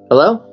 Hello?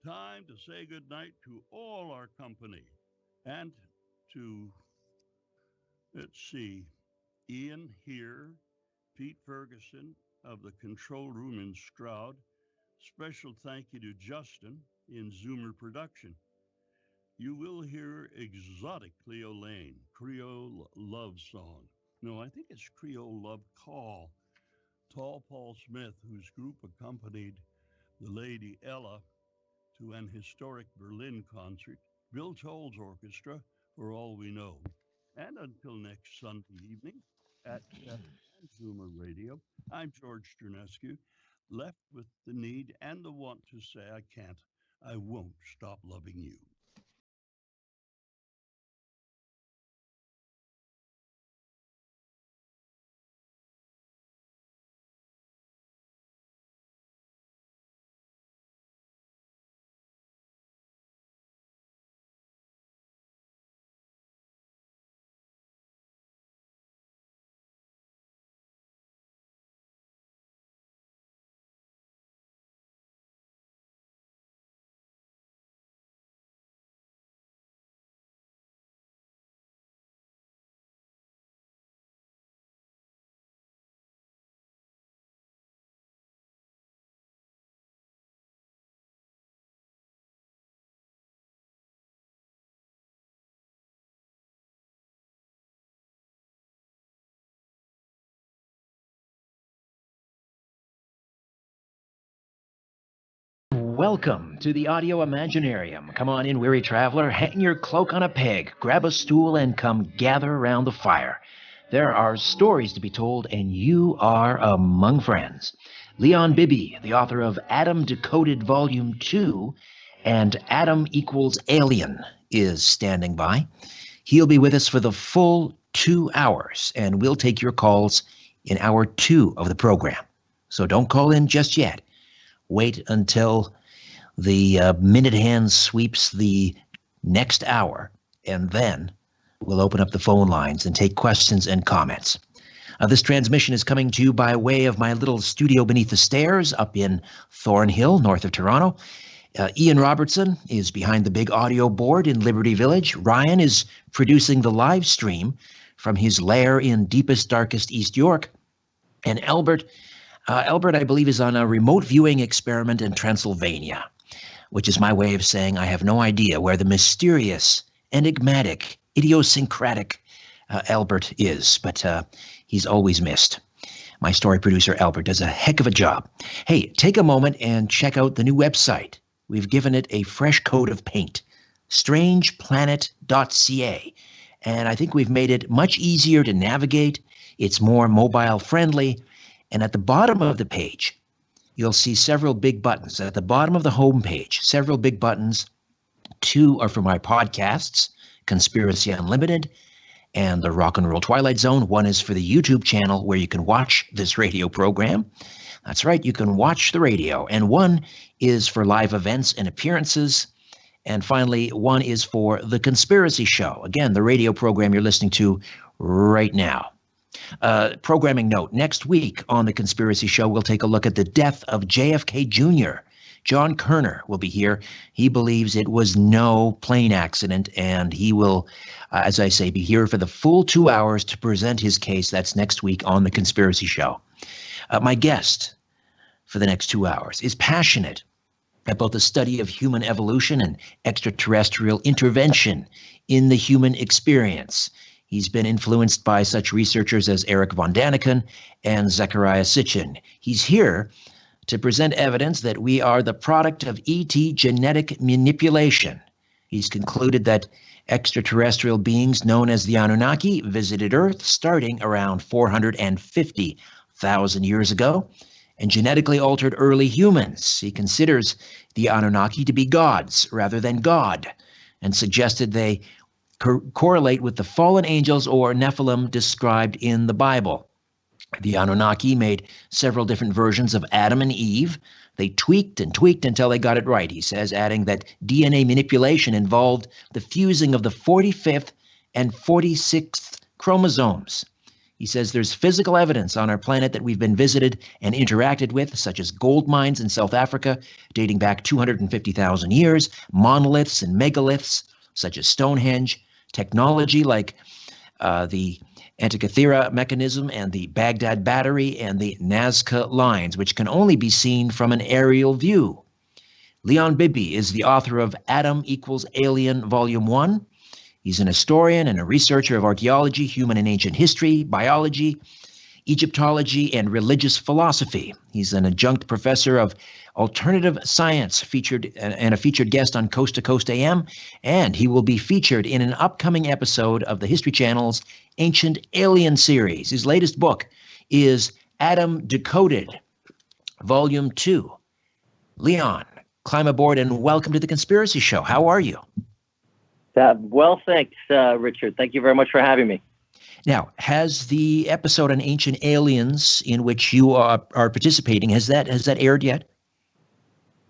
Time to say goodnight to all our company and to, let's see, Ian here, Pete Ferguson of the control room in Stroud. Special thank you to Justin in Zoomer Production. You will hear exotic Cleo Lane, Creole Love Song. No, I think it's Creole Love Call. Tall Paul Smith, whose group accompanied the Lady Ella to an historic Berlin concert, Bill Toll's orchestra, For All We Know. And until next Sunday evening at 7 on Zoomer Radio, I'm George Sternescu. left with the need and the want to say, I won't stop loving you. Welcome to the Audio Imaginarium. Come on in, weary traveler, hang your cloak on a peg, grab a stool, and come gather around the fire. There are stories to be told, and you are among friends. Leon Bibby, the author of Adam Decoded Volume 2 and Adam Equals Alien, is standing by. He'll be with us for the full 2 hours, and we'll take your calls in hour 2 of the program. So don't call in just yet. Wait until the minute hand sweeps the next hour, and then we'll open up the phone lines and take questions and comments. This transmission is coming to you by way of my little studio beneath the stairs up in Thornhill, north of Toronto. Ian Robertson is behind the big audio board in Liberty Village. Ryan is producing the live stream from his lair in deepest, darkest East York. And Albert, I believe, is on a remote viewing experiment in Transylvania, which is my way of saying I have no idea where the mysterious, enigmatic, idiosyncratic Albert is, but he's always missed. My story producer, Albert, does a heck of a job. Hey, take a moment and check out the new website. We've given it a fresh coat of paint, strangeplanet.ca, and I think we've made it much easier to navigate. It's more mobile friendly, and at the bottom of the page, you'll see several big buttons. At the bottom of the home page, several big buttons. 2 are for my podcasts, Conspiracy Unlimited and the Rock and Roll Twilight Zone. 1 is for the YouTube channel where you can watch this radio program. That's right, you can watch the radio. And 1 is for live events and appearances. And finally, 1 is for The Conspiracy Show. Again, the radio program you're listening to right now. Programming note, next week on The Conspiracy Show, we'll take a look at the death of JFK Jr. John Kerner will be here. He believes it was no plane accident, and he will, as I say, be here for the full 2 hours to present his case. That's next week on The Conspiracy Show. My guest for the next 2 hours is passionate about the study of human evolution and extraterrestrial intervention in the human experience. He's been influenced by such researchers as Eric von Daniken and Zecharia Sitchin. He's here to present evidence that we are the product of ET genetic manipulation. He's concluded that extraterrestrial beings known as the Anunnaki visited Earth starting around 450,000 years ago and genetically altered early humans. He considers the Anunnaki to be gods rather than God, and suggested they correlate with the fallen angels or Nephilim described in the Bible. The Anunnaki made several different versions of Adam and Eve. They tweaked and tweaked until they got it right, he says, adding that DNA manipulation involved the fusing of the 45th and 46th chromosomes. He says there's physical evidence on our planet that we've been visited and interacted with, such as gold mines in South Africa dating back 250,000 years, monoliths and megaliths such as Stonehenge, technology like the Antikythera mechanism and the Baghdad battery and the Nazca lines, which can only be seen from an aerial view. Leon Bibby is the author of Adam Equals Alien Volume 1. He's an historian and a researcher of archaeology, human and ancient history, biology, Egyptology, and religious philosophy. He's an adjunct professor of alternative science, and a featured guest on Coast to Coast AM, and he will be featured in an upcoming episode of the History Channel's Ancient Alien series. His latest book is Adam Decoded, Volume 2. Leon, climb aboard and welcome to the Conspiracy Show. How are you? Well, thanks, Richard. Thank you very much for having me. Now, has the episode on ancient aliens in which you are participating, has that aired yet?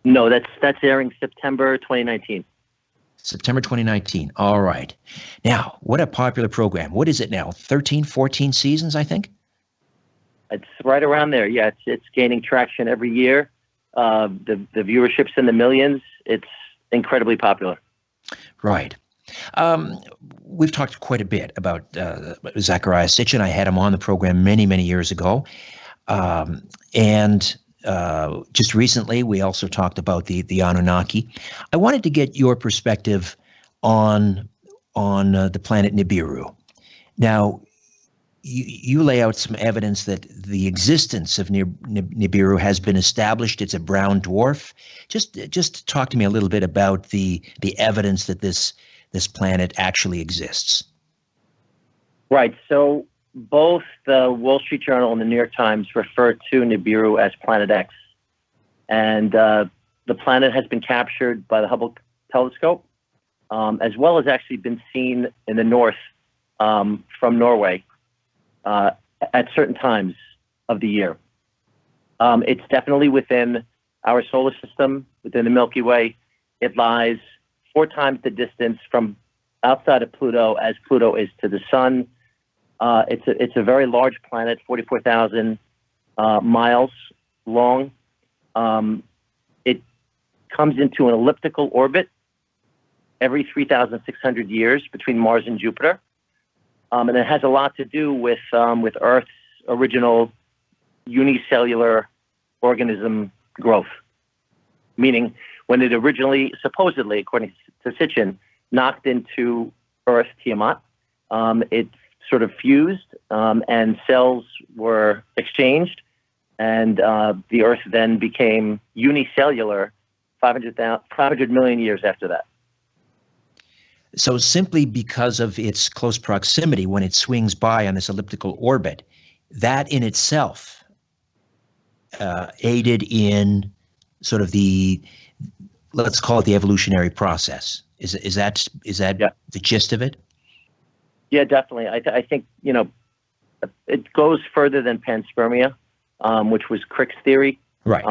No, that's airing September 2019. September 2019. All right. Now, what a popular program. What is it now? 13, 14 seasons, I think? It's right around there. Yeah, it's gaining traction every year. The viewership's in the millions. It's incredibly popular. Right. We've talked quite a bit about Zecharia Sitchin. I had him on the program many, many years ago. And just recently, we also talked about the Anunnaki. I wanted to get your perspective on the planet Nibiru. Now, you lay out some evidence that the existence of Nibiru has been established. It's a brown dwarf. Just talk to me a little bit about the evidence that this planet actually exists. Right. So both the Wall Street Journal and the New York Times refer to Nibiru as Planet X. And the planet has been captured by the Hubble telescope, as well as actually been seen in the north from Norway at certain times of the year. It's definitely within our solar system, within the Milky Way. It lies 4 times the distance from outside of Pluto as Pluto is to the sun. It's a very large planet, 44,000 miles long. It comes into an elliptical orbit every 3,600 years between Mars and Jupiter. And it has a lot to do with Earth's original unicellular organism growth, meaning when it originally, supposedly, according to Sitchin, knocked into Earth, Tiamat, it sort of fused and cells were exchanged, and the Earth then became unicellular 500 million years after that. So simply because of its close proximity, when it swings by on this elliptical orbit, that in itself aided in sort of let's call it the evolutionary process. Is that Yeah. the gist of it? Yeah, definitely. I think, it goes further than panspermia, which was Crick's theory. Right.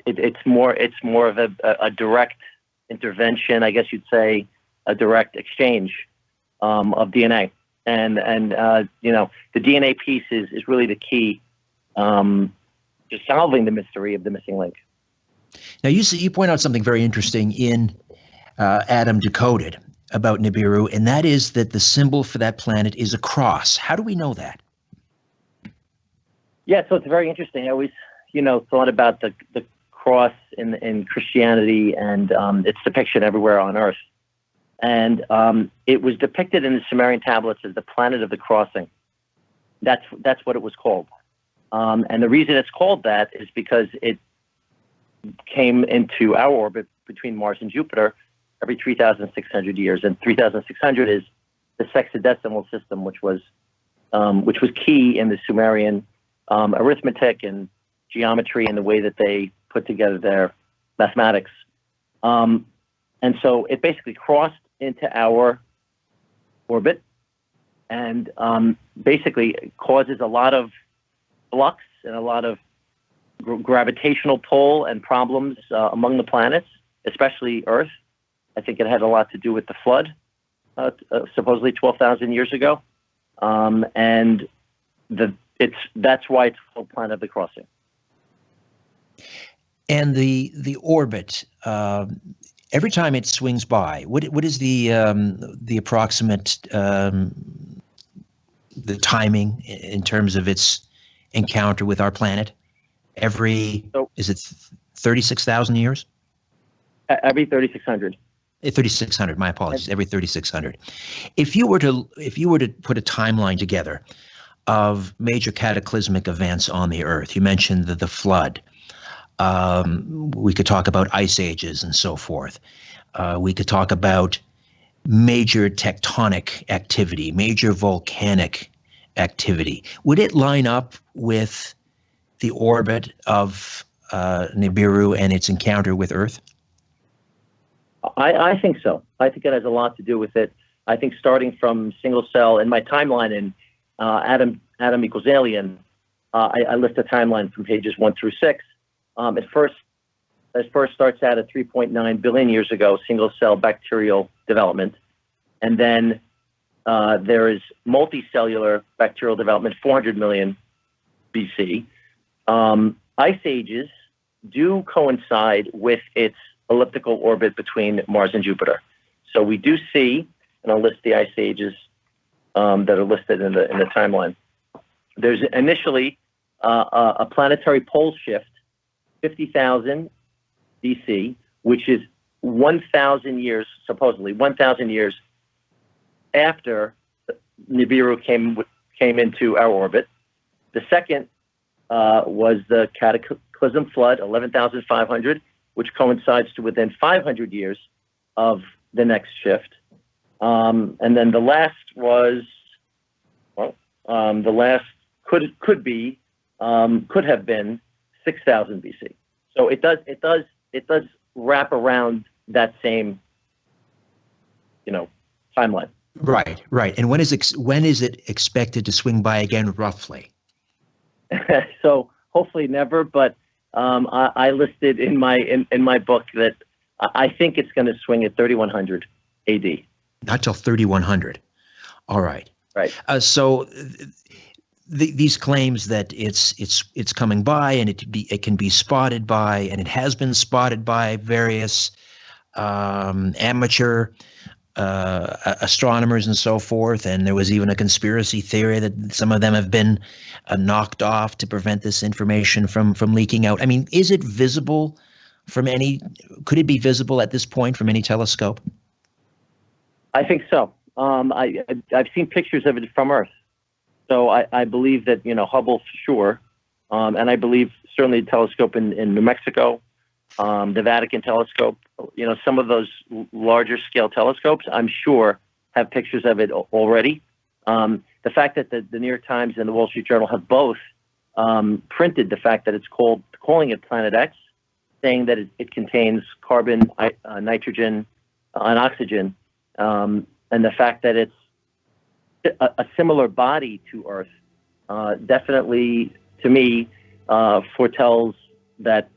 It's more of a direct intervention, I guess you'd say, a direct exchange of DNA. And the DNA piece is really the key to solving the mystery of the missing link. Now, you point out something very interesting in Adam Decoded about Nibiru, and that is that the symbol for that planet is a cross. How do we know that? Yeah, so it's very interesting. I always, thought about the cross in Christianity and its depiction everywhere on Earth. And it was depicted in the Sumerian Tablets as the planet of the crossing. That's what it was called. And the reason it's called that is because it came into our orbit between Mars and Jupiter every 3,600 years. And 3,600 is the sexagesimal system, which was key in the Sumerian arithmetic and geometry and the way that they put together their mathematics. And so it basically crossed into our orbit and basically causes a lot of flux and a lot of gravitational pull and problems among the planets, especially Earth. I think it had a lot to do with the flood, supposedly 12,000 years ago. And that's why it's called Planet of the Crossing. And the orbit, every time it swings by, what is the approximate the timing in terms of its encounter with our planet? Is it 36,000 years? Every 3,600. 3,600. My apologies. Every 3,600. If you were to put a timeline together of major cataclysmic events on the Earth, you mentioned the flood. We could talk about ice ages and so forth. We could talk about major tectonic activity, major volcanic activity. Would it line up with the orbit of Nibiru and its encounter with Earth? I think so. I think it has a lot to do with it. I think starting from single cell in my timeline in Atom equals alien, I list a timeline from pages 1 through 6. It first starts out at 3.9 billion years ago, single cell bacterial development. And then there is multicellular bacterial development, 400 million BC. Ice ages do coincide with its elliptical orbit between Mars and Jupiter. So we do see, and I'll list the ice ages that are listed in the timeline. There's initially a planetary pole shift, 50,000 BC, which is 1,000 years, supposedly 1,000 years after Nibiru came into our orbit. The second was the cataclysm flood, 11,500, which coincides to within 500 years of the next shift. And then the last was, the last could have been 6,000 BC. So it does wrap around that same, timeline. Right. And when is it expected to swing by again, roughly? So hopefully never, but I listed in my book that I think it's going to swing at 3100 AD. Not till 3100. All right. Right. So these claims that it's coming by and it can be spotted by, and it has been spotted by various amateur astronomers and so forth, and there was even a conspiracy theory that some of them have been knocked off to prevent this information from leaking out. I mean, is it visible could it be visible at this point from any telescope? I think so. I've seen pictures of it from Earth. So I believe that, Hubble for sure. And I believe certainly the telescope in New Mexico, the Vatican telescope, some of those larger scale telescopes, I'm sure have pictures of it already. The fact that the New York Times and the Wall Street Journal have both printed the fact that it's calling it Planet X, saying that it contains carbon, nitrogen, and oxygen, and the fact that it's a similar body to Earth, definitely to me foretells that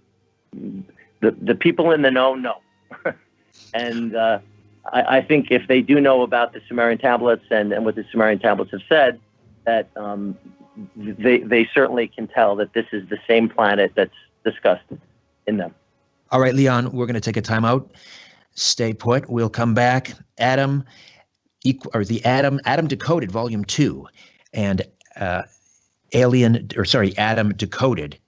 the people in the know. And I think if they do know about the Sumerian Tablets and what the Sumerian Tablets have said, that they certainly can tell that this is the same planet that's discussed in them. All right, Leon, we're going to take a time out. Stay put. We'll come back. Atom Decoded Volume 2 and Atom Decoded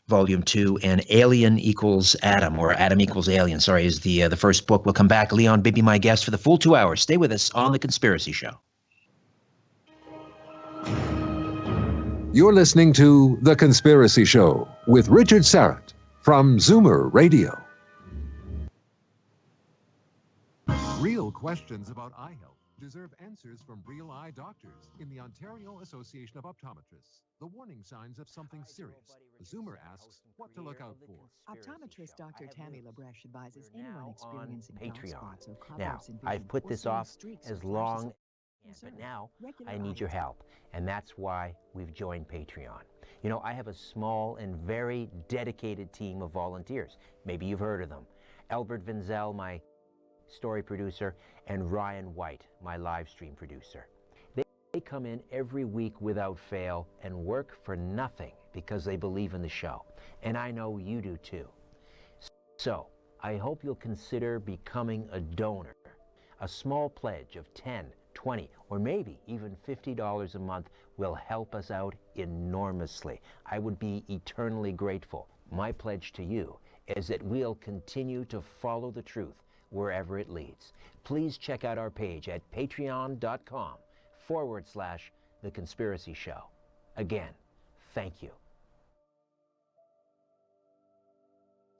Volume 2 and Alien Equals Atom, or Atom Equals Alien, is the first book. We'll come back. Leon Bibby, my guest, for the full 2 hours. Stay with us on The Conspiracy Show. You're listening to The Conspiracy Show with Richard Sarrett from Zoomer Radio. Real questions about eye health deserve answers from real eye doctors in the Ontario Association of Optometrists. The warning signs of something serious. Zoomer asks what to look out for. Optometrist Dr. Tammy Labreche advises anyone experiencing dark spots or Now, cobwebs in vision I've put or this seeing off streaks as or long, flashes but now regular I need your eye help, and that's why we've joined Patreon. I have a small and very dedicated team of volunteers. Maybe you've heard of them. Albert Vinzel, my story producer, and Ryan White, my live stream producer. They come in every week without fail and work for nothing because they believe in the show. And I know you do too. So I hope you'll consider becoming a donor. A small pledge of $10, $20, or maybe even $50 a month will help us out enormously. I would be eternally grateful. My pledge to you is that we'll continue to follow the truth wherever it leads. Please check out our page at patreon.com/The Conspiracy Show. Again, thank you.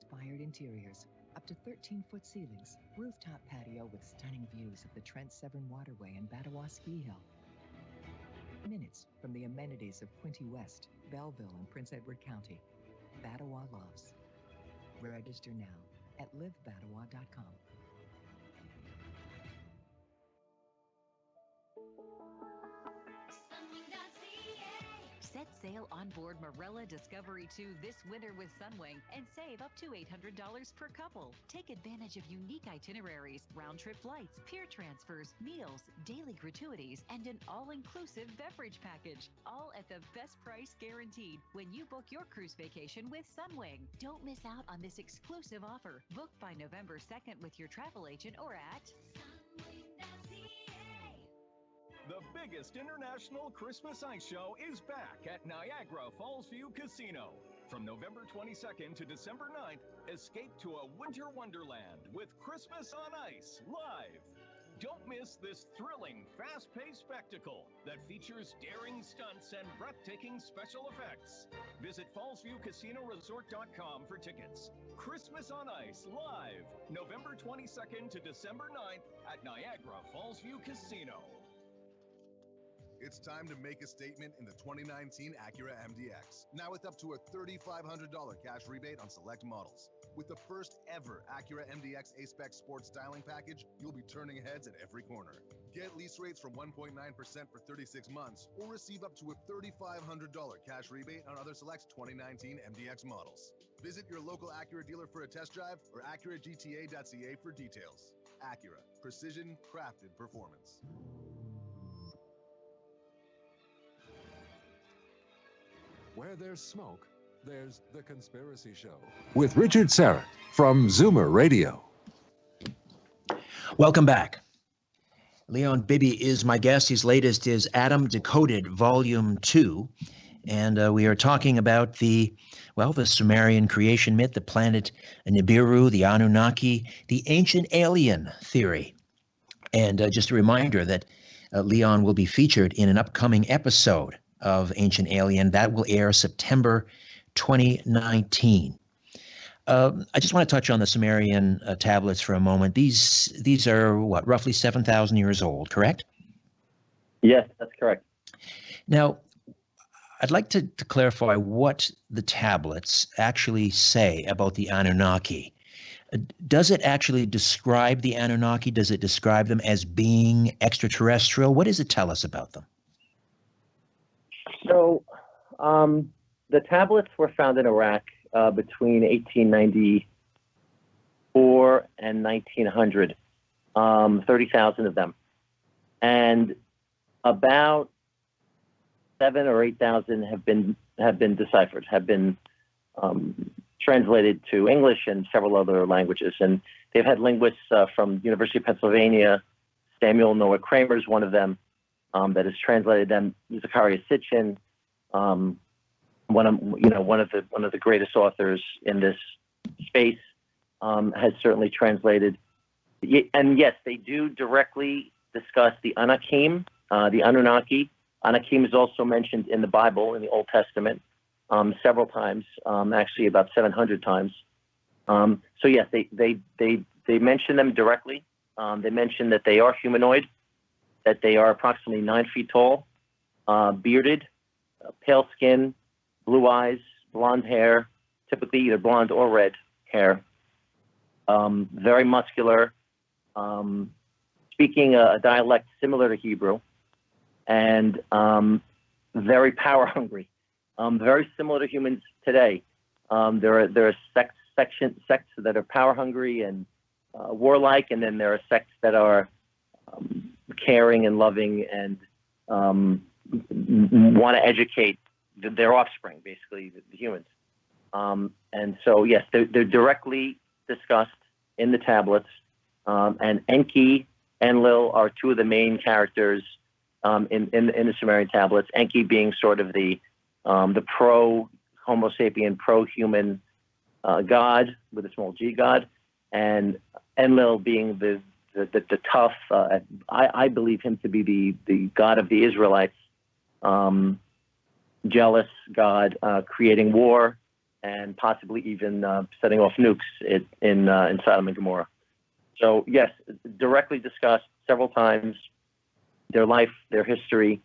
Inspired interiors, up to 13-foot ceilings, rooftop patio with stunning views of the Trent Severn Waterway and Battawa Ski Hill. Minutes from the amenities of Quinte West, Belleville, and Prince Edward County. Battawa loves. Register now at livebadawa.com. Set sail on board Marella Discovery 2 this winter with Sunwing and save up to $800 per couple. Take advantage of unique itineraries, round-trip flights, pier transfers, meals, daily gratuities, and an all-inclusive beverage package. All at the best price guaranteed when you book your cruise vacation with Sunwing. Don't miss out on this exclusive offer. Book by November 2nd with your travel agent or at The biggest international Christmas ice show is back at Niagara Falls View Casino. From November 22nd to December 9th, escape to a winter wonderland with Christmas on Ice live. Don't miss this thrilling, fast-paced spectacle that features daring stunts and breathtaking special effects. Visit FallsViewCasinoResort.com for tickets. Christmas on Ice live, November 22nd to December 9th at Niagara Falls View Casino. It's time to make a statement in the 2019 Acura MDX. Now with up to a $3,500 cash rebate on select models. With the first ever Acura MDX A-Spec Sports Styling Package, you'll be turning heads at every corner. Get lease rates from 1.9% for 36 months or receive up to a $3,500 cash rebate on other select 2019 MDX models. Visit your local Acura dealer for a test drive or AcuraGTA.ca for details. Acura, precision crafted performance. Where there's smoke, there's The Conspiracy Show with Richard Serra from Zoomer Radio. Welcome back. Leon Bibby is my guest. His latest is Adam Decoded, Volume 2. And we are talking about the Sumerian creation myth, the planet Nibiru, the Anunnaki, the ancient alien theory. And just a reminder that Leon will be featured in an upcoming episode of Ancient Alien. That will air September 2019. I just want to touch on the Sumerian tablets for a moment. These are, what, roughly 7,000 years old, correct? Yes, that's correct. Now, I'd like to clarify what the tablets actually say about the Anunnaki. Does it actually describe the Anunnaki? Does it describe them as being extraterrestrial? What does it tell us about them? So the tablets were found in Iraq between 1894 and 1900, 30,000 of them. And about 7,000 or 8,000 have been deciphered, have been translated to English and several other languages. And they've had linguists from University of Pennsylvania. Samuel Noah Kramer is one of them. That has translated them. Zacharias Sitchin, one of the greatest authors in this space, has certainly translated. And yes, they do directly discuss the Anakim, the Anunnaki. Anakim is also mentioned in the Bible, in the Old Testament, several times, actually about 700 times. So yes, they mention them directly. They mention that they are humanoid, that they are approximately 9 feet tall, bearded, pale skin, blue eyes, blonde hair, typically either blonde or red hair, very muscular, speaking a dialect similar to Hebrew, and very power hungry, very similar to humans today. There are sects that are power hungry and warlike, and then there are sects that are caring and loving and want to educate their offspring, basically the humans. And so, yes, they're directly discussed in the tablets. And Enki, Enlil are two of the main characters in the Sumerian tablets. Enki being sort of the pro-Homo sapien, pro-human god with a small g god, and Enlil being the tough, I believe him to be the god of the Israelites, jealous god, creating war and possibly even setting off nukes in Sodom and Gomorrah. So yes, directly discussed several times their life, their history,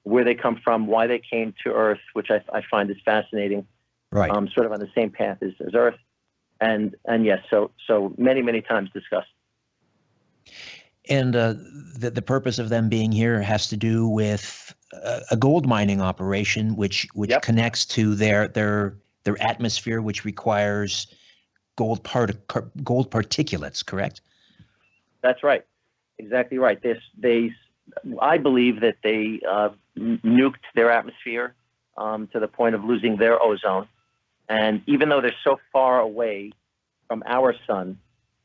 where they come from, why they came to Earth, which I find is fascinating. Right. Sort of on the same path as Earth. And yes, so many times discussed. And the purpose of them being here has to do with a gold mining operation, which Yep. connects to their atmosphere, which requires gold particulates. Correct? That's right, exactly right. I believe that they nuked their atmosphere to the point of losing their ozone. And even though they're so far away from our sun,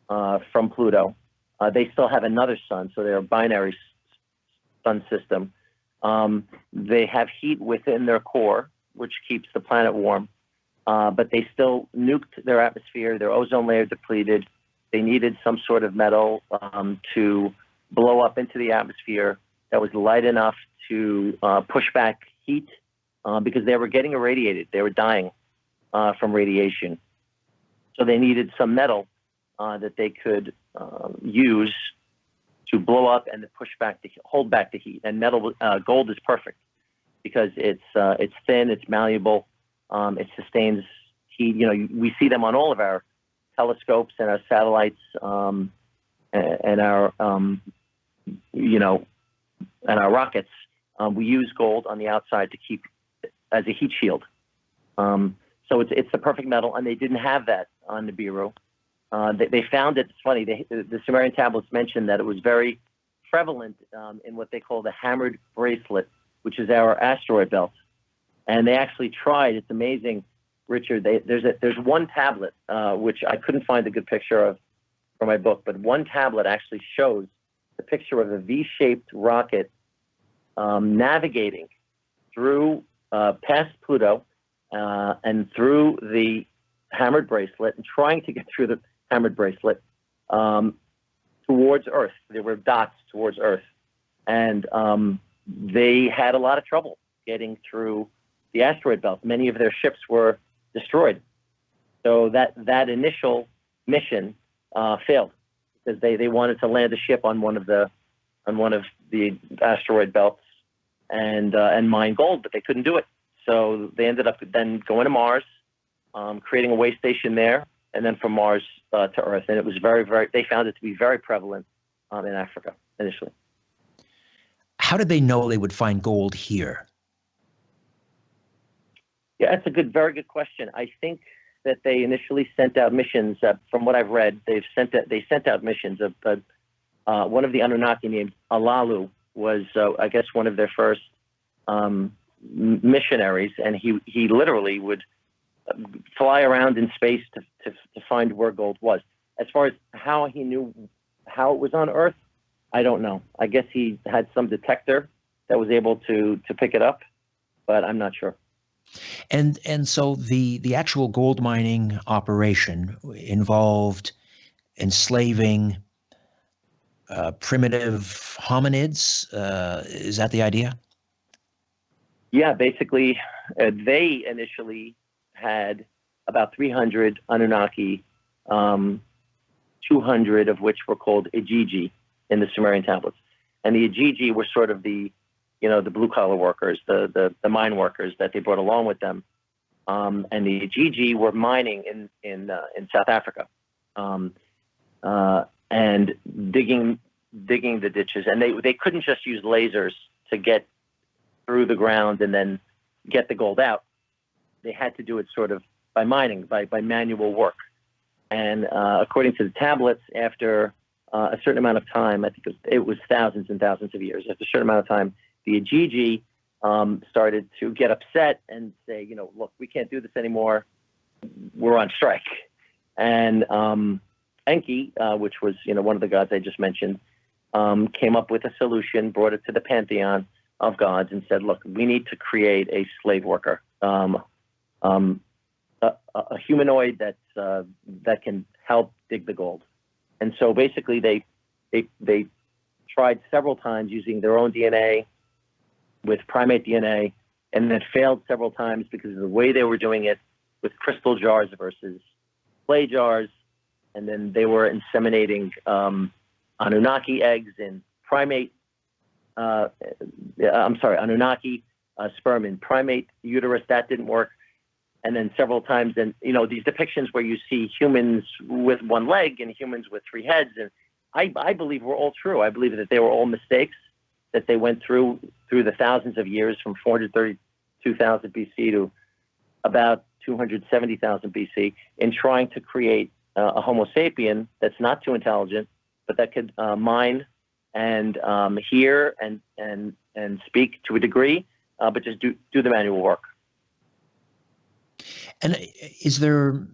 from Pluto, they still have another sun, so they're a binary sun system. They have heat within their core, which keeps the planet warm, but they still nuked their atmosphere, their ozone layer depleted. They needed some sort of metal to blow up into the atmosphere that was light enough to push back heat because they were getting irradiated. They were dying from radiation. So they needed some metal that they could use to blow up and to hold back the heat. And gold is perfect because it's thin, it's malleable, it sustains heat. You know, we see them on all of our telescopes and our satellites and our and our rockets. We use gold on the outside to keep as a heat shield. So it's the perfect metal, and they didn't have that on Nibiru. They found it. It's funny. The Sumerian Tablets mentioned that it was very prevalent in what they call the hammered bracelet, which is our asteroid belt. And they actually tried. It's amazing, Richard. There's one tablet which I couldn't find a good picture of for my book, but one tablet actually shows the picture of a V-shaped rocket navigating through past Pluto and through the hammered bracelet and trying to get through the hammered bracelet towards Earth. There were dots towards Earth. And they had a lot of trouble getting through the asteroid belt. Many of their ships were destroyed. So that initial mission failed because they wanted to land a ship on one of the asteroid belts and mine gold, but they couldn't do it. So they ended up then going to Mars, creating a way station there, and then from Mars to Earth. And it was they found it to be very prevalent in Africa initially. How did they know they would find gold here? Yeah, that's a very good question. I think that they initially sent out missions. From what I've read, they sent out missions. One of the Anunnaki named Alalu was, I guess, one of their first missionaries, and he literally would fly around in space to find where gold was. As far as how he knew how it was on Earth, I don't know. I guess he had some detector that was able to pick it up, but I'm not sure. And so the actual gold mining operation involved enslaving primitive hominids. Is that the idea? Yeah, basically, they initially had about 300 Anunnaki, 200 of which were called Ejiji in the Sumerian Tablets. And the Ejiji were sort of the blue-collar workers, the mine workers that they brought along with them. And the Ejiji were mining in South Africa and digging the ditches. And they couldn't just use lasers to get through the ground and then get the gold out. They had to do it sort of by mining, by manual work. And according to the tablets, after a certain amount of time, I think it was thousands and thousands of years, after a certain amount of time, the Ejiji started to get upset and say, look, we can't do this anymore. We're on strike. And Enki, which was one of the gods I just mentioned, came up with a solution, brought it to the pantheon of gods, and said, look, we need to create a slave worker, a humanoid that can help dig the gold. And so basically they tried several times using their own DNA with primate DNA, and then failed several times because of the way they were doing it with crystal jars versus clay jars. And then they were inseminating Anunnaki eggs in Anunnaki sperm in primate uterus. That didn't work. and then several times, and these depictions where you see humans with one leg and humans with three heads, and I believe were all true. I believe that they were all mistakes that they went through the thousands of years from 432,000 BC to about 270,000 BC in trying to create a Homo sapien that's not too intelligent, but that could mine and hear and speak to a degree, but just do the manual work. And is there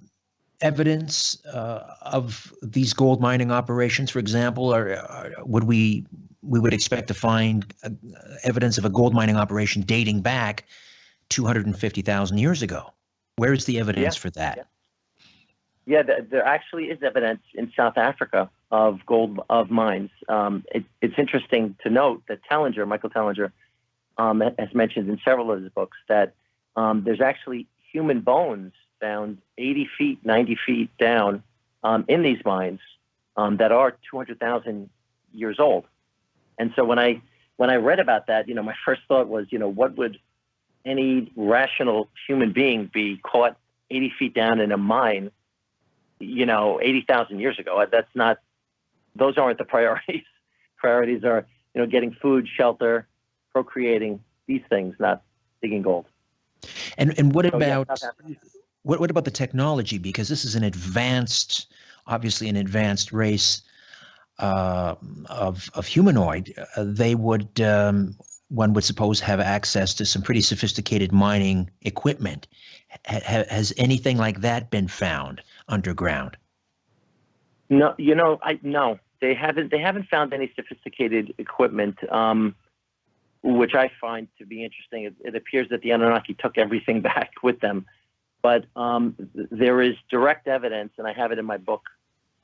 evidence of these gold mining operations, for example, or we would expect to find evidence of a gold mining operation dating back 250,000 years ago? Where is the evidence for that? Yeah, there actually is evidence in South Africa of mines. It's interesting to note that Michael Tellinger, has mentioned in several of his books that there's actually human bones found 80 feet, 90 feet down in these mines that are 200,000 years old. And so when I read about that, my first thought was, what would any rational human being be caught 80 feet down in a mine, 80,000 years ago? Those aren't the priorities. Priorities are, getting food, shelter, procreating, these things, not digging gold. And what about what about the technology? Because this is obviously an advanced race of humanoid. They would, one would suppose, have access to some pretty sophisticated mining equipment. Has anything like that been found underground? No, no, they haven't. They haven't found any sophisticated equipment, which I find to be interesting. It appears that the Anunnaki took everything back with them, but there is direct evidence, and I have it in my book,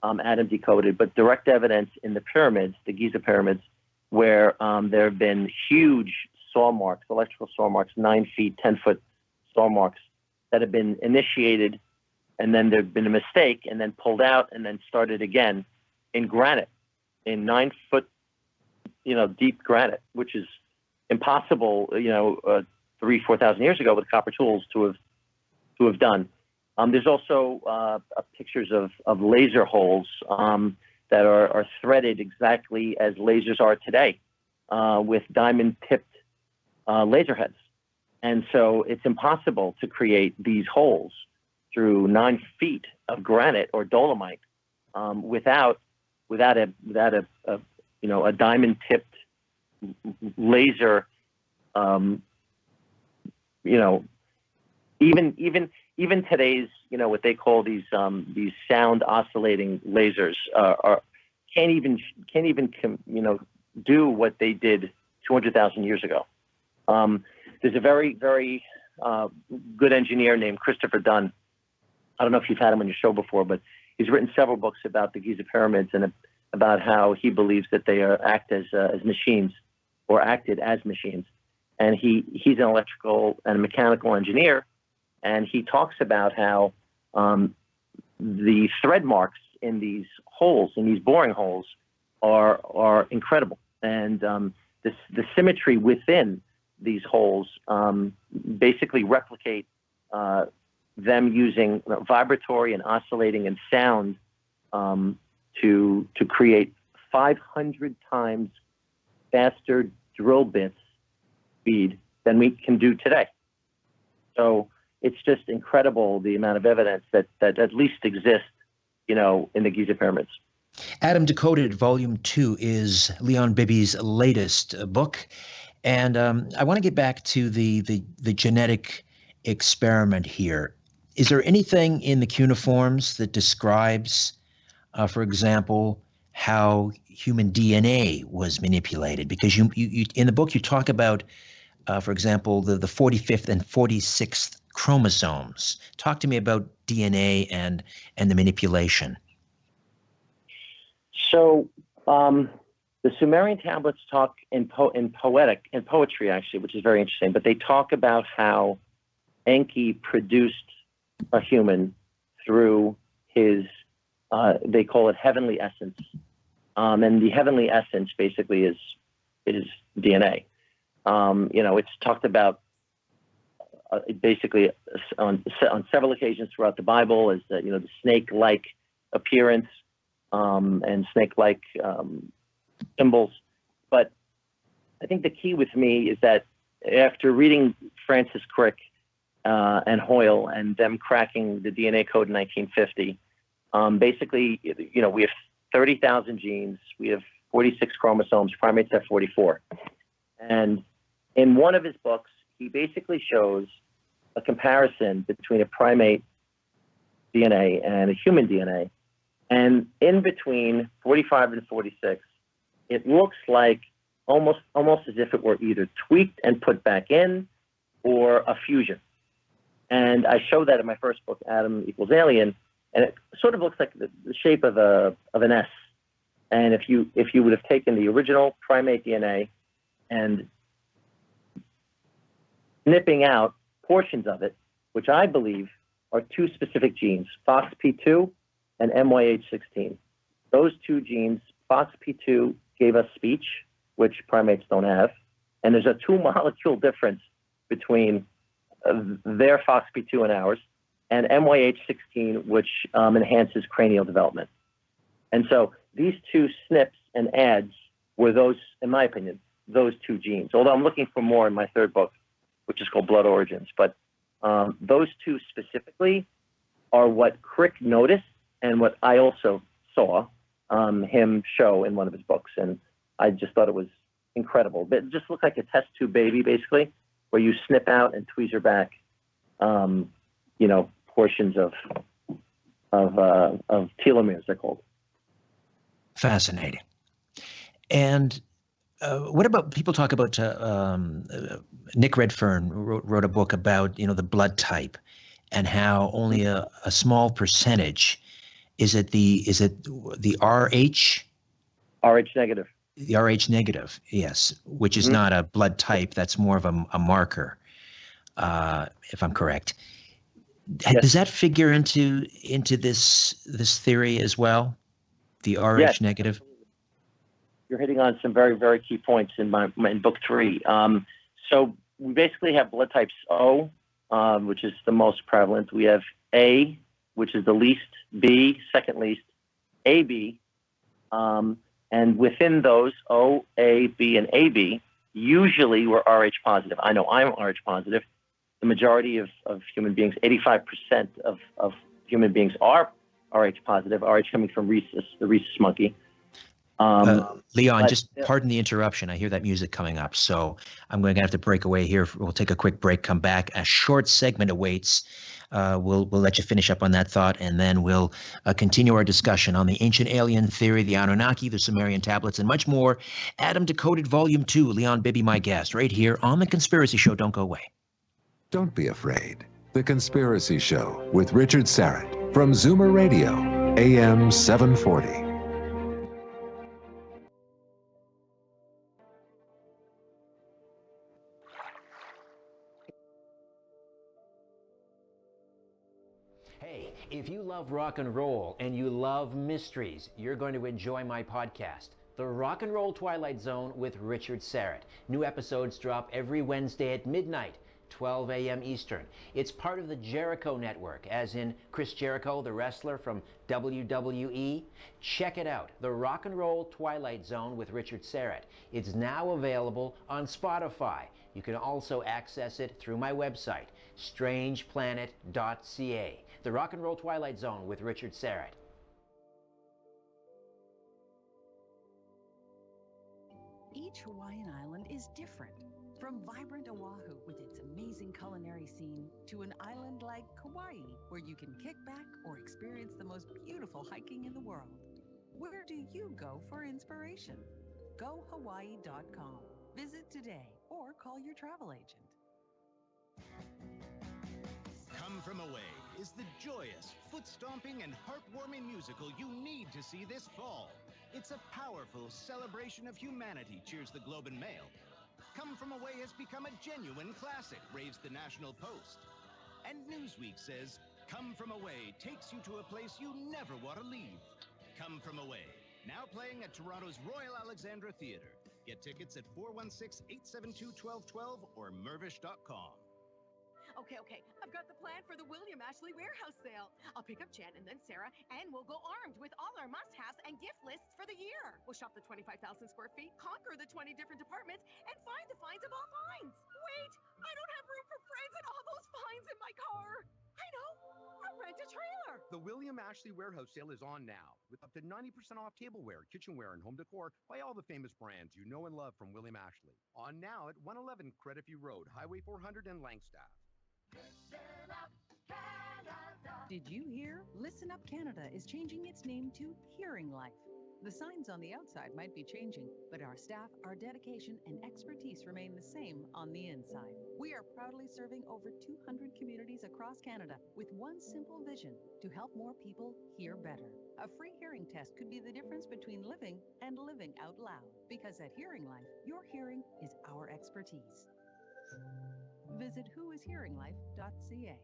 Adam Decoded, but direct evidence in the pyramids, the Giza pyramids, where there have been huge saw marks, electrical saw marks, 9 feet, 10-foot saw marks that have been initiated, and then there's been a mistake, and then pulled out, and then started again in granite, in 9-foot, deep granite, which is impossible, 3,000-4,000 years ago with copper tools to have done. There's also pictures of laser holes that are threaded exactly as lasers are today, with diamond-tipped laser heads. And so it's impossible to create these holes through 9 feet of granite or dolomite without a diamond-tipped laser. Even today's, what they call these sound oscillating lasers can't even do what they did 200,000 years ago. There's a very, very good engineer named Christopher Dunn. I don't know if you've had him on your show before, but he's written several books about the Giza pyramids and about how he believes that they act as machines, or acted as machines. And he's an electrical and mechanical engineer, and he talks about how the thread marks in these holes, in these boring holes, are incredible, and the symmetry within these holes basically replicate them using vibratory and oscillating and sound to create 500 times faster drill bits speed than we can do today. So it's just incredible the amount of evidence that at least exists, in the Giza pyramids. Adam Decoded, Volume 2, is Leon Bibby's latest book. And I want to get back to the genetic experiment here. Is there anything in the cuneiforms that describes, for example, how human DNA was manipulated? Because you in the book you talk about, for example, the 45th and 46th chromosomes. Talk to me about DNA and the manipulation. So the Sumerian Tablets talk in poetry, actually, which is very interesting, but they talk about how Enki produced a human through his, they call it heavenly essence. And the heavenly essence basically is DNA. It's talked about basically on several occasions throughout the Bible as the snake-like appearance and snake-like symbols. But I think the key with me is that after reading Francis Crick and Hoyle and them cracking the DNA code in 1950, basically, we have 30,000 genes, we have 46 chromosomes, primates have 44. And in one of his books, he basically shows a comparison between a primate DNA and a human DNA. And in between 45 and 46, it looks like almost as if it were either tweaked and put back in or a fusion. And I show that in my first book, Adam Equals Alien, and it sort of looks like the shape of an S. And if you would have taken the original primate DNA and snipping out portions of it, which I believe are two specific genes, FOXP2 and MYH16. Those two genes, FOXP2 gave us speech, which primates don't have, and there's a 2-molecule difference between their FOXP2 and ours, and MYH16, which enhances cranial development. And so these two snips and adds were those, in my opinion, those two genes. Although I'm looking for more in my third book, which is called Blood Origins. But those two specifically are what Crick noticed and what I also saw him show in one of his books. And I just thought it was incredible. But it just looked like a test tube baby, basically, where you snip out and tweezer back, portions of telomeres, they're called. Fascinating. And what about, people talk about, Nick Redfern wrote a book about, the blood type and how only a small percentage, is it the RH? RH negative. The RH negative, yes, which is not a blood type. That's more of a marker, if I'm correct. Yes. Does that figure into this theory as well? The RH yes. negative? You're hitting on some very, very key points in in book 3. So we basically have blood types O, which is the most prevalent. We have A, which is the least, B, second least, AB, and within those, O, A, B, and AB, usually we're Rh positive. I know I'm Rh positive. The majority of human beings, 85% of human beings are Rh positive, Rh coming from rhesus, the rhesus monkey. Leon, just pardon the interruption. I hear that music coming up, so I'm going to have to break away here. We'll take a quick break, come back. A short segment awaits. We'll let you finish up on that thought, and then we'll continue our discussion on the ancient alien theory, the Anunnaki, the Sumerian Tablets, and much more. Adam Decoded Volume 2, Leon Bibby, my guest, right here on The Conspiracy Show. Don't go away. Don't be afraid. The Conspiracy Show with Richard Syrett from Zoomer Radio, AM 740. Hey, if you love rock and roll and you love mysteries, you're going to enjoy my podcast, The Rock and Roll Twilight Zone with Richard Syrett. New episodes drop every Wednesday at midnight, 12 a.m. Eastern. It's part of the Jericho Network, as in Chris Jericho, the wrestler from WWE. Check it out, The Rock and Roll Twilight Zone with Richard Syrett. It's now available on Spotify. You can also access it through my website, strangeplanet.ca. The Rock and Roll Twilight Zone with Richard Syrett. Each Hawaiian island is different. From vibrant Oahu with its amazing culinary scene to an island like Kauai, where you can kick back or experience the most beautiful hiking in the world. Where do you go for inspiration? GoHawaii.com. Visit today or call your travel agent. Come From Away is the joyous, foot-stomping, and heartwarming musical you need to see this fall. It's a powerful celebration of humanity, cheers the Globe and Mail. Come From Away has become a genuine classic, raves the National Post. And Newsweek says, Come From Away takes you to a place you never want to leave. Come From Away, now playing at Toronto's Royal Alexandra Theatre. Get tickets at 416-872-1212 or mervish.com. Okay. I've got the plan for the William Ashley warehouse sale. I'll pick up Jen and then Sarah, and we'll go armed with all our must-haves and gift lists for the year. We'll shop the 25,000 square feet, conquer the 20 different departments, and find the finds of all finds. Wait, I don't have room for friends and all those finds in my car. I know. I'll rent a trailer. The William Ashley warehouse sale is on now, with up to 90% off tableware, kitchenware, and home decor by all the famous brands you know and love from William Ashley. On now at 111 Crediteview Road, Highway 400 in Langstaff. Listen up, Canada. Did you hear? Listen Up Canada is changing its name to Hearing Life. The signs on the outside might be changing, but our staff, our dedication, and expertise remain the same on the inside. We are proudly serving over 200 communities across Canada with one simple vision: to help more people hear better. A free hearing test could be the difference between living and living out loud. Because at Hearing Life, your hearing is our expertise. Visit whoishearinglife.ca.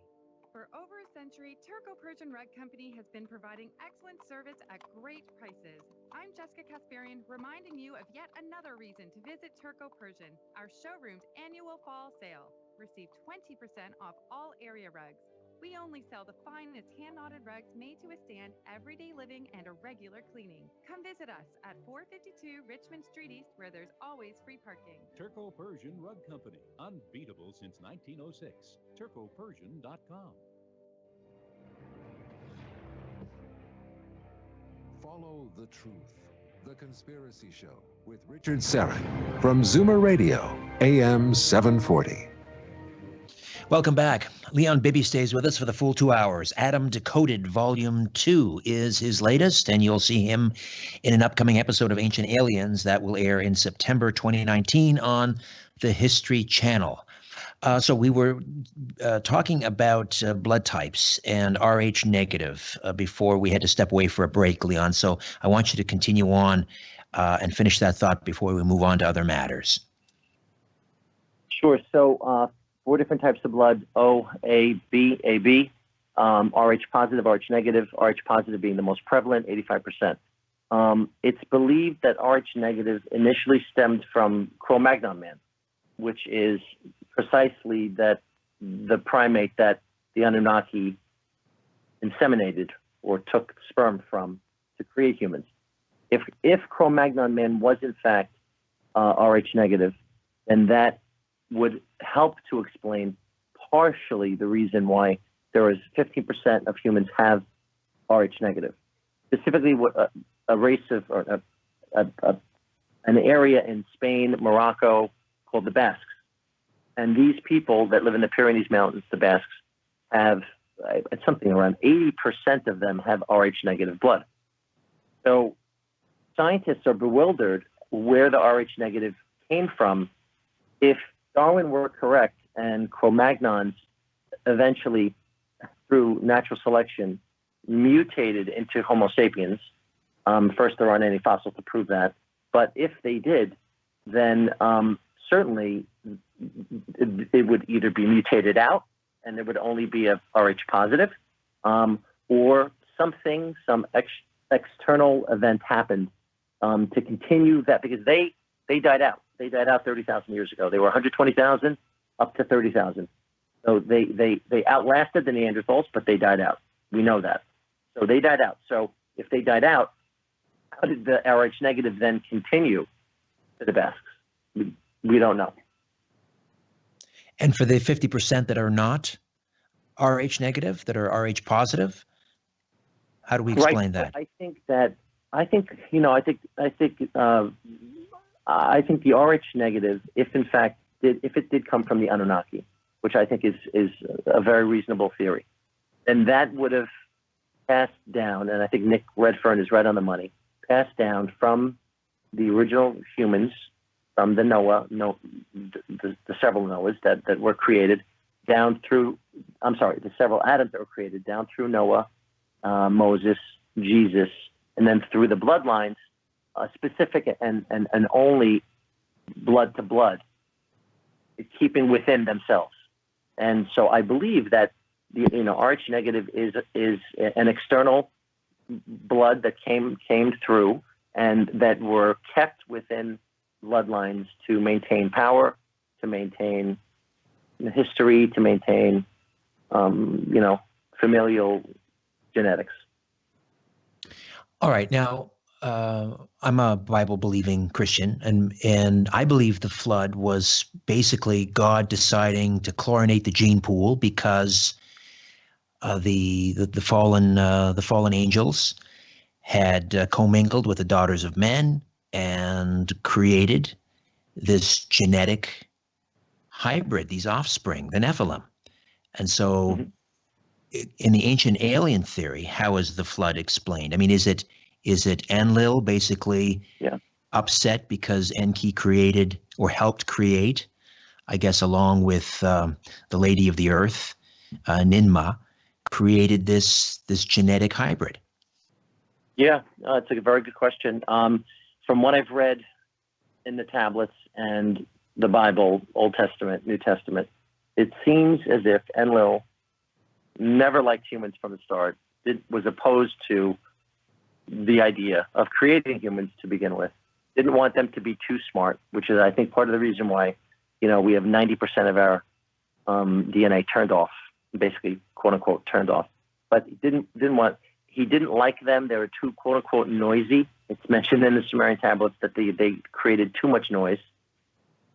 For over a century, Turco-Persian Rug Company has been providing excellent service at great prices. I'm Jessica Kasparian, reminding you of yet another reason to visit Turco-Persian, our showroom's annual fall sale. Receive 20% off all area rugs. We only sell the finest hand-knotted rugs made to withstand everyday living and a regular cleaning. Come visit us at 452 Richmond Street East, where there's always free parking. Turco-Persian Rug Company, unbeatable since 1906. TurcoPersian.com. Follow the Truth, The Conspiracy Show with Richard Serra from Zoomer Radio, AM 740. Welcome back. Leon Bibby stays with us for the full 2 hours. Adam Decoded Volume 2 is his latest, and you'll see him in an upcoming episode of Ancient Aliens that will air in September 2019 on the History Channel. So we were talking about blood types and Rh negative before we had to step away for a break, Leon. So I want you to continue on and finish that thought before we move on to other matters. Sure. So 4 different types of blood: O, A, B, AB, Rh positive, Rh negative, Rh positive being the most prevalent, 85%. It's believed that Rh negative initially stemmed from Cro-Magnon man, which is precisely that the primate that the Anunnaki inseminated or took sperm from to create humans. If Cro-Magnon man was in fact Rh negative, then that would help to explain partially the reason why there is 15% of humans have Rh negative. Specifically, a race of or an area in Spain, Morocco, called the Basques. And these people that live in the Pyrenees Mountains, the Basques, have something around 80% of them have Rh negative blood. So scientists are bewildered where the Rh negative came from. If Darwin were correct and Cro-Magnons eventually, through natural selection, mutated into Homo sapiens, first there aren't any fossils to prove that, but if they did, then certainly it would either be mutated out and there would only be a Rh positive, or some external event happened to continue that, because they died out. They died out 30,000 years ago. They were 120,000 up to 30,000. So they outlasted the Neanderthals, but they died out. We know that. So they died out. So if they died out, how did the Rh negative then continue to the Basques? We don't know. And for the 50% that are not Rh negative, that are Rh positive, how do we explain that? I think the Rh negative, if it did come from the Anunnaki, which I think is a very reasonable theory, then that would have passed down, and I think Nick Redfern is right on the money, passed down from the original humans, from the the several Noahs that were created, down through, the several Adams that were created, down through Noah, Moses, Jesus, and then through the bloodlines, specific and only blood to blood, keeping within themselves. And so I believe that the Rh negative is an external blood that came through and that were kept within bloodlines to maintain power, to maintain history, to maintain, familial genetics. All right. Now, I'm a Bible-believing Christian, and I believe the flood was basically God deciding to chlorinate the gene pool because the fallen angels had commingled with the daughters of men and created this genetic hybrid, these offspring, the Nephilim. And so in the ancient alien theory, how is the flood explained? I mean, is it Enlil basically upset because Enki created or helped create, I guess, along with the Lady of the Earth, Ninmah, created this genetic hybrid? Yeah, it's a very good question. From what I've read in the tablets and the Bible, Old Testament, New Testament, it seems as if Enlil never liked humans from the start. It was opposed to the idea of creating humans to begin with. Didn't want them to be too smart, which is, I think, part of the reason why, we have 90% of our DNA turned off, basically, quote unquote, turned off. But he didn't like them. They were too, quote unquote, noisy. It's mentioned in the Sumerian Tablets that they created too much noise.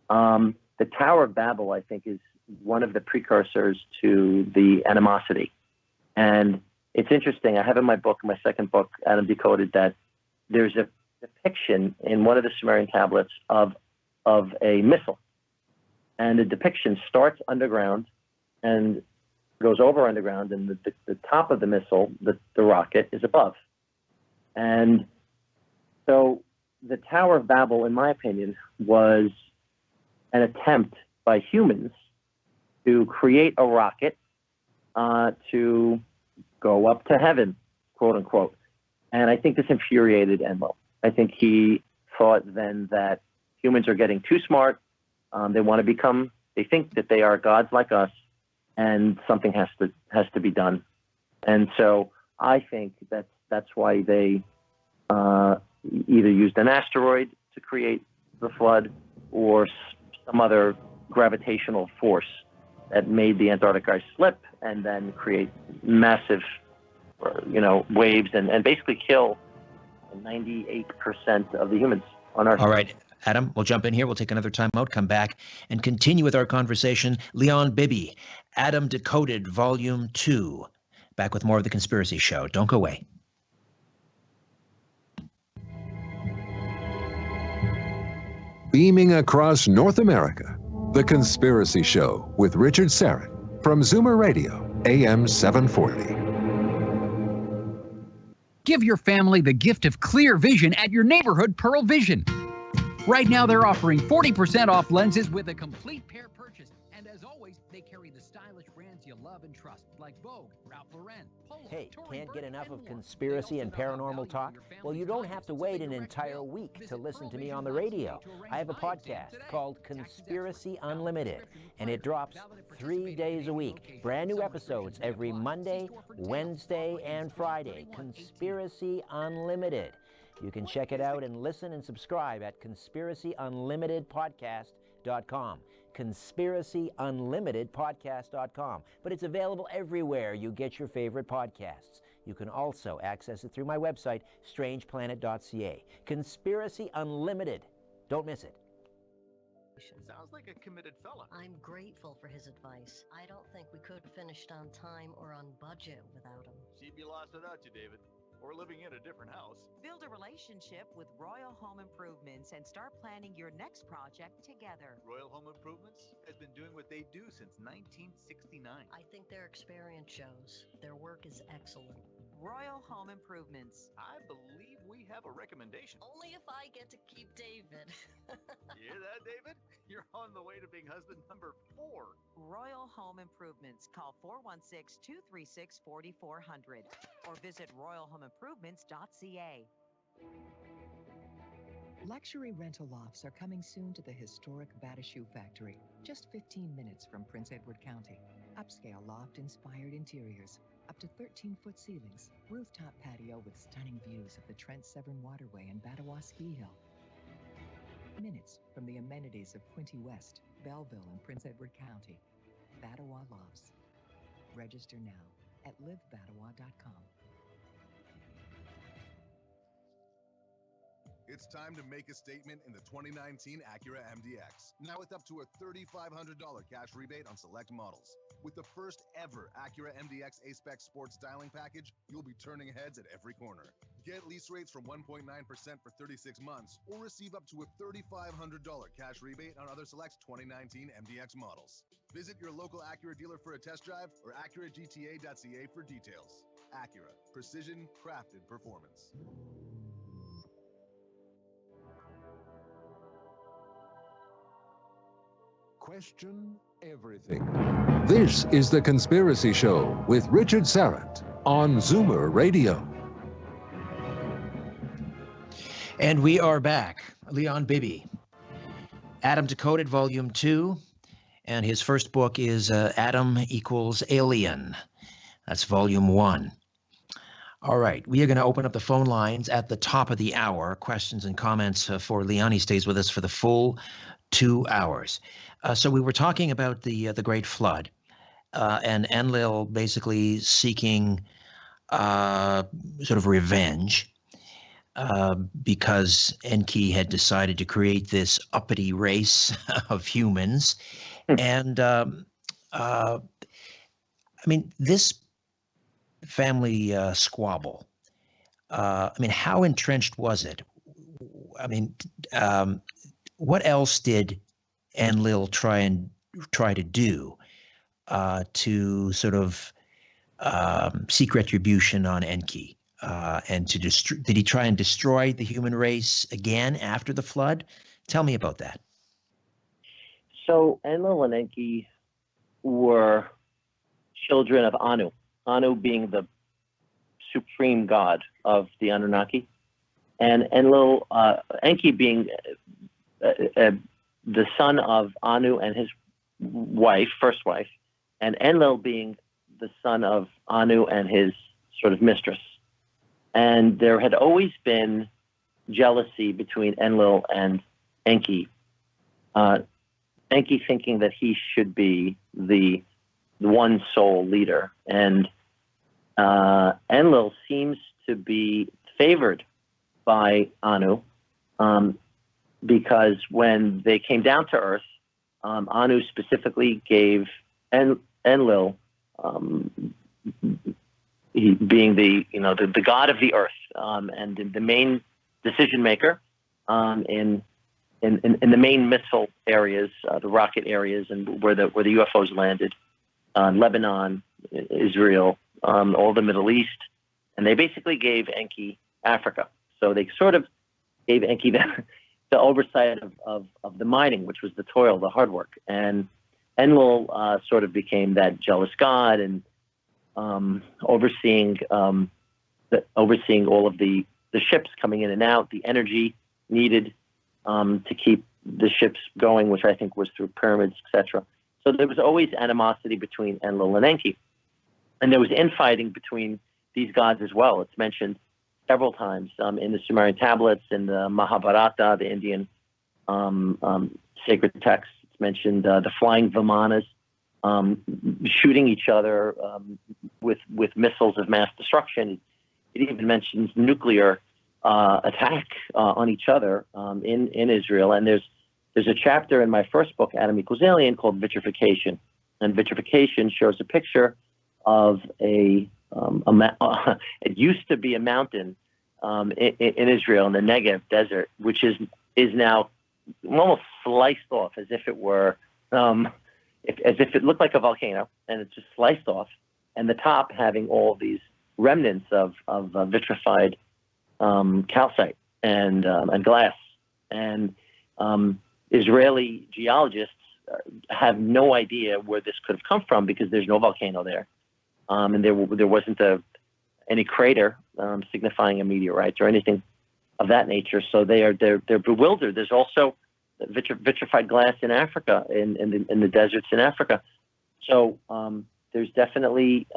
The Tower of Babel, I think, is one of the precursors to the animosity. And it's interesting. I have in my book, my second book, Adam Decoded, that there's a depiction in one of the Sumerian Tablets of a missile. And the depiction starts underground and goes over underground, and the top of the missile, the rocket, is above. And so the Tower of Babel, in my opinion, was an attempt by humans to create a rocket to go up to heaven, quote unquote. And I think this infuriated Enlil. I think he thought then that humans are getting too smart. They think that they are gods like us, and something has to be done. And so I think that's why they either used an asteroid to create the flood or some other gravitational force that made the Antarctic ice slip and then create massive, waves and basically kill 98% of the humans on Earth. All right, Adam, we'll jump in here. We'll take another time out, come back, and continue with our conversation. Leon Bibby, Adam Decoded, Volume 2. Back with more of The Conspiracy Show. Don't go away. Beaming across North America, The Conspiracy Show with Richard Serrett from Zoomer Radio, AM 740. Give your family the gift of clear vision at your neighborhood Pearl Vision. Right now, they're offering 40% off lenses with a complete pair purchase. And as always, they carry the stylish brands you love and trust, like Vogue, Ralph Lauren, Polo. Hey, can't get enough of conspiracy and paranormal talk? Well, you don't have to wait an entire week to listen to me on the radio. I have a podcast called Conspiracy Unlimited, and it drops 3 days a week. Brand new episodes every Monday, Wednesday, and Friday. Conspiracy Unlimited. You can check it out and listen and subscribe at conspiracyunlimitedpodcast.com. conspiracyunlimitedpodcast.com. But it's available everywhere you get your favorite podcasts. You can also access it through my website, strangeplanet.ca. Conspiracy Unlimited. Don't miss it. Sounds like a committed fella. I'm grateful for his advice. I don't think we could have finished on time or on budget without him. She'd be lost without you, David. Or living in a different house. Build a relationship with Royal Home Improvements and start planning your next project together. Royal Home Improvements has been doing what they do since 1969. I think their experience shows their work is excellent. Royal Home Improvements. I believe we have a recommendation. Only if I get to keep David. You hear that, David? You're on the way to being husband number 4. Royal Home Improvements. Call 416-236-4400 or visit royalhomeimprovements.ca. Luxury rental lofts are coming soon to the historic Batashu factory, just 15 minutes from Prince Edward County. Upscale loft-inspired interiors, up to 13-foot ceilings, rooftop patio with stunning views of the Trent Severn Waterway and Battawa Ski Hill. Minutes from the amenities of Quinte West, Belleville, and Prince Edward County. Badawa Lofts. Register now at livebadawa.com. It's time to make a statement in the 2019 Acura MDX. Now with up to a $3,500 cash rebate on select models. With the first ever Acura MDX A-Spec Sports Styling Package, you'll be turning heads at every corner. Get lease rates from 1.9% for 36 months or receive up to a $3,500 cash rebate on other select 2019 MDX models. Visit your local Acura dealer for a test drive or AcuraGTA.ca for details. Acura, precision crafted performance. Question everything. This is The Conspiracy Show with Richard Sarrett on Zoomer Radio. And we are back. Leon Bibby. Adam Decoded, Volume 2. And his first book is Adam Equals Alien. That's Volume 1. All right. We are going to open up the phone lines at the top of the hour. Questions and comments for Leon. He stays with us for the full 2 hours. So we were talking about the Great Flood and Enlil basically seeking sort of revenge because Enki had decided to create this uppity race of humans. And I mean, this family squabble, I mean, how entrenched was it? I mean, what else did Enlil try to do to sort of seek retribution on Enki and to did he try and destroy the human race again after the flood? Tell me about that. So Enlil and Enki were children of Anu. Anu being the supreme god of the Anunnaki, and Enlil, Enki being the son of Anu and his wife, first wife, and Enlil being the son of Anu and his sort of mistress. And there had always been jealousy between Enlil and Enki. Enki thinking that he should be the one sole leader. And Enlil seems to be favored by Anu, because when they came down to Earth, Anu specifically gave Enlil, he being the god of the Earth, and the main decision maker in the main missile areas, the rocket areas, and where the UFOs landed, Lebanon, Israel, all the Middle East, and they basically gave Enki Africa. So they sort of gave Enki the oversight of the mining, which was the toil, the hard work. And Enlil sort of became that jealous god and overseeing all of the ships coming in and out, the energy needed to keep the ships going, which I think was through pyramids, etc. So there was always animosity between Enlil and Enki. And there was infighting between these gods as well. It's mentioned several times in the Sumerian Tablets, in the Mahabharata, the Indian sacred text. It's mentioned the flying Vimanas shooting each other with missiles of mass destruction. It even mentions nuclear attack on each other in Israel. And there's a chapter in my first book, Adam Equals Alien, called Vitrification. And vitrification shows a picture of it used to be a mountain in Israel in the Negev desert, which is now almost sliced off as if it were as if it looked like a volcano, and it's just sliced off, and the top having all these remnants of vitrified calcite and glass. And Israeli geologists have no idea where this could have come from because there's no volcano there. And there wasn't any crater signifying a meteorite or anything of that nature. So they're bewildered. There's also vitrified glass in Africa, in the deserts in Africa. So there's definitely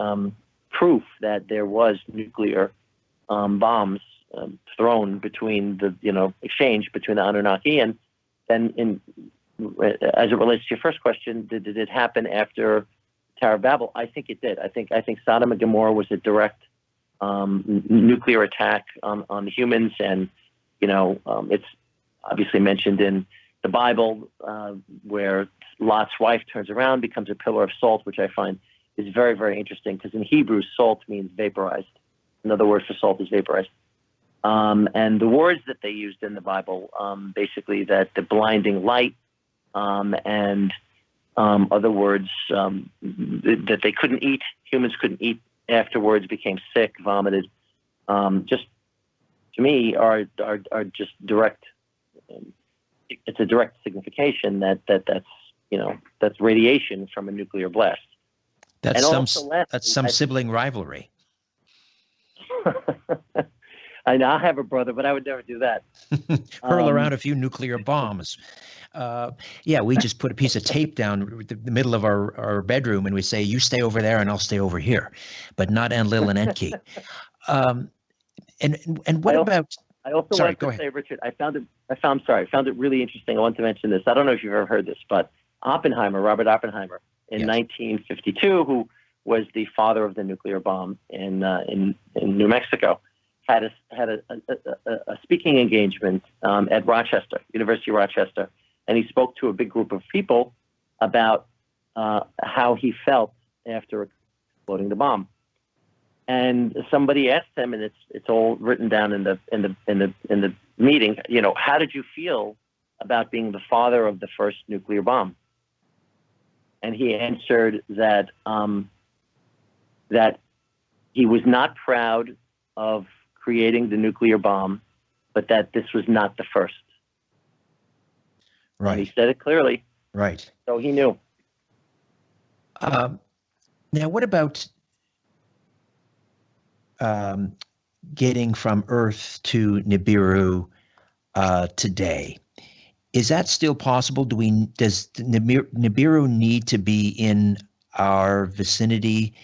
proof that there was nuclear bombs thrown between exchange between the Anunnaki, and then as it relates to your first question, did it happen after Tower of Babel? I think it did. I think Sodom and Gomorrah was a direct nuclear attack on the humans, and it's obviously mentioned in the Bible where Lot's wife turns around, becomes a pillar of salt, which I find is very, very interesting because in Hebrew, salt means vaporized. Another word for salt is vaporized. And the words that they used in the Bible, basically that the blinding light and other words that they couldn't eat, humans couldn't eat afterwards, became sick, vomited, just to me are just direct. It's a direct signification that's radiation from a nuclear blast. That's some sibling rivalry. I know I have a brother, but I would never do that. Hurl around a few nuclear bombs. Yeah, we just put a piece of tape down the middle of our bedroom, and we say, "You stay over there, and I'll stay over here," but not Enlil and Enki. And what about? I also sorry, wanted to say, Richard, I found it really interesting. I want to mention this. I don't know if you've ever heard this, but Robert Oppenheimer, in 1952, who was the father of the nuclear bomb in New Mexico, had a speaking engagement at University of Rochester, and he spoke to a big group of people about how he felt after exploding the bomb. And somebody asked him, and it's all written down in the meeting. How did you feel about being the father of the first nuclear bomb? And he answered that that he was not proud of creating the nuclear bomb, but that this was not the first. Right. And he said it clearly. Right. So he knew. Now, what about getting from Earth to Nibiru today? Is that still possible? Does Nibiru need to be in our vicinity,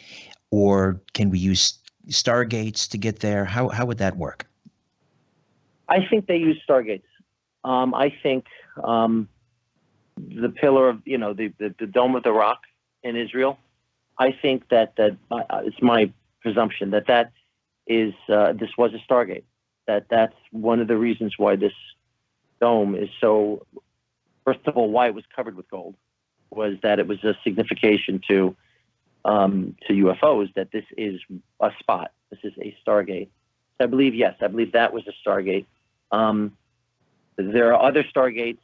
or can we use stargates to get there? How would that work? I think they use stargates. I think the pillar of the Dome of the Rock in Israel. I think that it's my presumption that is this was a stargate. That's one of the reasons why this dome is so. First of all, why it was covered with gold was that it was a signification to UFOs that this is a spot. This is a stargate. I believe that was a stargate. There are other stargates,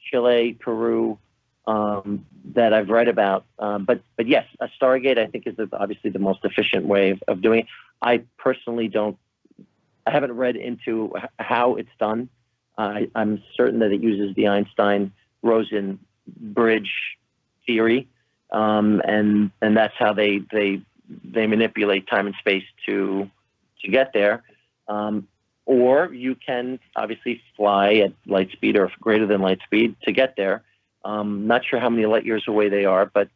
Chile, Peru, that I've read about. But yes, a stargate I think is obviously the most efficient way of doing it. I personally I haven't read into how it's done. I'm certain that it uses the Einstein-Rosen bridge theory, and that's how they manipulate time and space to get there. Or you can obviously fly at light speed or greater than light speed to get there. Not sure how many light years away they are, but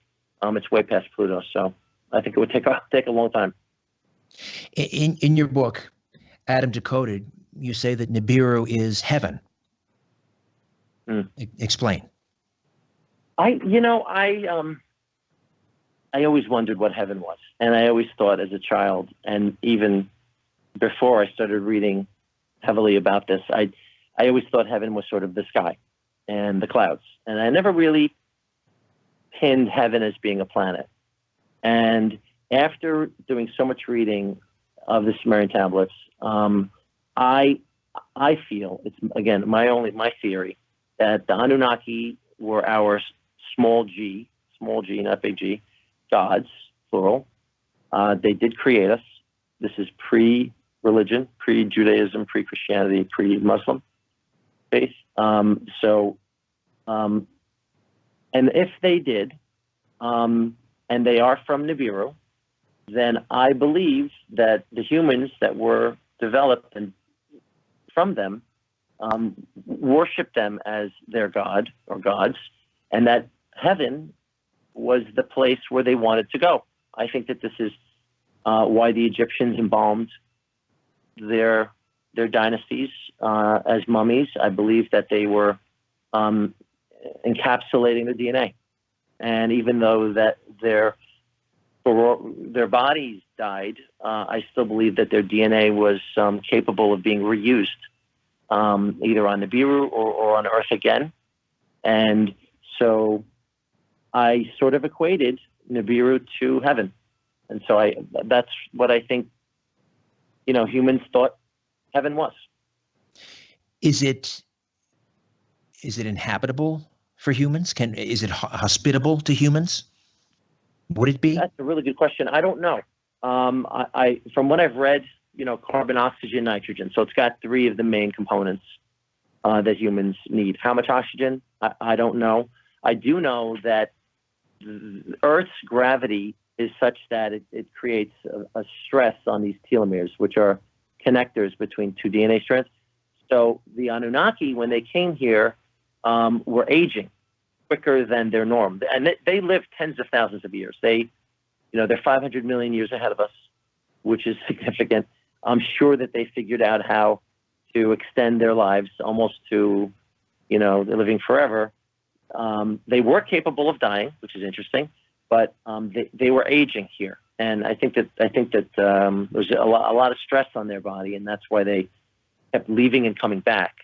it's way past Pluto, so I think it would take a long time. In your book, Adam Decoded, you say that Nibiru is heaven. Explain. I always wondered what heaven was, and I always thought as a child, and even before I started reading heavily about this, I always thought heaven was sort of the sky and the clouds, and I never really pinned heaven as being a planet. And after doing so much reading of the Sumerian Tablets, I feel it's again my theory that the Anunnaki were our small g, not big G, gods, plural. They did create us. This is pre-religion, pre-Judaism, pre-Christianity, pre-Muslim faith. And if they did, and they are from Nibiru, then I believe that the humans that were developed and from them worship them as their god or gods, and that heaven was the place where they wanted to go. I think that this is why the Egyptians embalmed their dynasties as mummies. I believe that they were encapsulating the DNA. And even though that their bodies died, I still believe that their DNA was capable of being reused, either on Nibiru or on Earth again. And so I sort of equated Nibiru to heaven. And so that's what I think, humans thought heaven was. Is it inhabitable for humans? Is it hospitable to humans? Would it be? That's a really good question. I don't know. I from what I've read, carbon, oxygen, nitrogen. So it's got three of the main components that humans need. How much oxygen? I don't know. I do know that Earth's gravity is such that it creates a stress on these telomeres, which are connectors between two DNA strands. So the Anunnaki, when they came here, were aging quicker than their norm. And they lived tens of thousands of years. They're 500 million years ahead of us, which is significant. I'm sure that they figured out how to extend their lives almost to, they're living forever. They were capable of dying, which is interesting, but they were aging here. And I think that there's a lot of stress on their body, and that's why they kept leaving and coming back.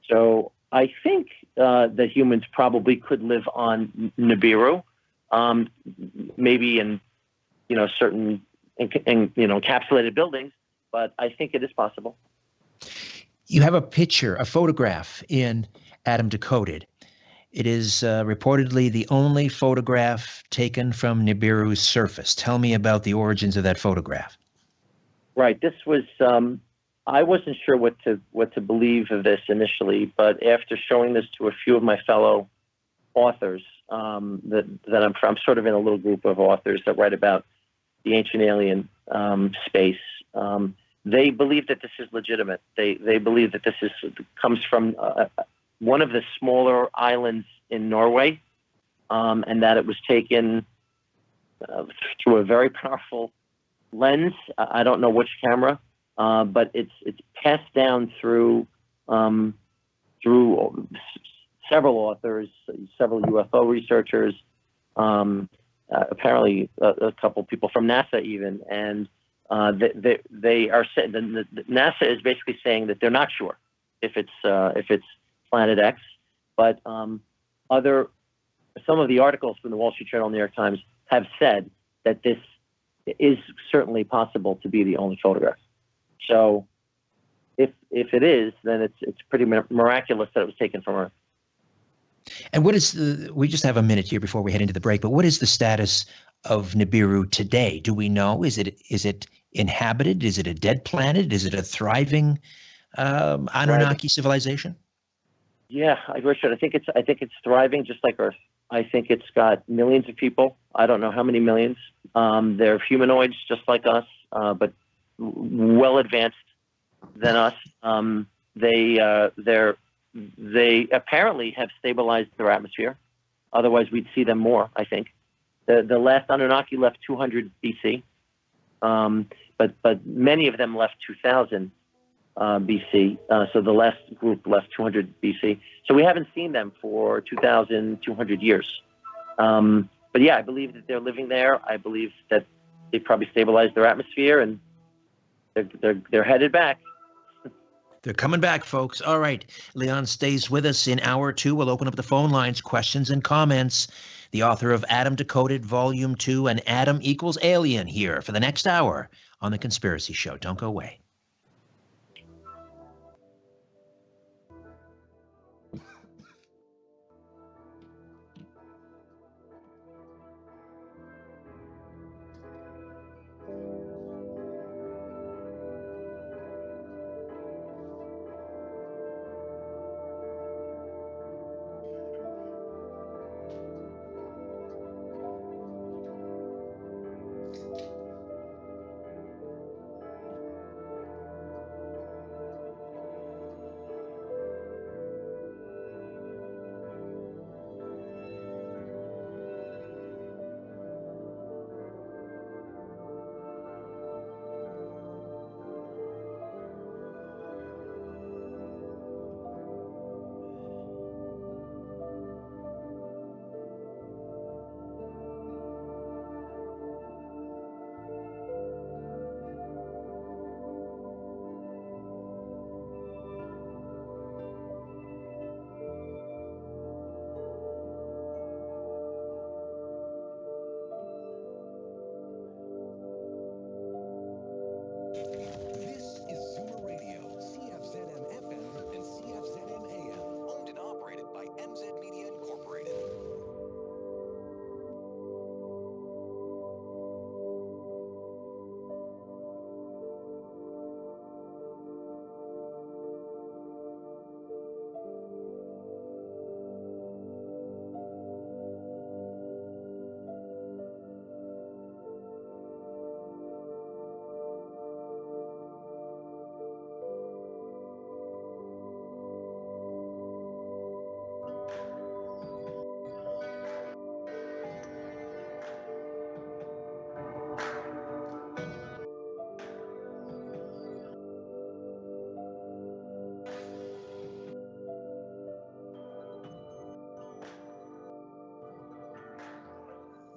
So I think that humans probably could live on Nibiru, maybe in certain encapsulated buildings, but I think it is possible. You have a photograph in Adam Decoded. It is reportedly the only photograph taken from Nibiru's surface. Tell me about the origins of that photograph. Right. This was, I wasn't sure what to believe of this initially, but after showing this to a few of my fellow authors, that I'm sort of in a little group of authors that write about the ancient alien space. They believe that this is legitimate. They believe that this comes from one of the smaller islands in Norway, and that it was taken through a very powerful lens. I don't know which camera, but it's passed down through several authors, several UFO researchers, apparently a couple people from NASA even, and they are saying NASA is basically saying that they're not sure if it's Planet X, but some of the articles from the Wall Street Journal and New York Times have said that this is certainly possible to be the only photograph. So if it is, then it's pretty miraculous that it was taken from Earth. And we just have a minute here before we head into the break, but what is the status of Nibiru today? Do we know? Is it inhabited? Is it a dead planet? Is it a thriving Anunnaki civilization? Yeah, Richard, I think it's thriving just like Earth. I think it's got millions of people. I don't know how many millions. They're humanoids just like us, but well advanced than us. They apparently have stabilized their atmosphere. Otherwise, we'd see them more, I think. The last Anunnaki left 200 BC, but many of them left 2000 BC. So the last group left 200 BC. So we haven't seen them for 2,200 years. But yeah, I believe that they're living there. I believe that they probably stabilized their atmosphere, and they're headed back. They're coming back, folks. All right. Leon stays with us in hour 2. We'll open up the phone lines, questions and comments. The author of Adam Decoded, Volume 2, and Adam Equals Alien here for the next hour on The Conspiracy Show. Don't go away.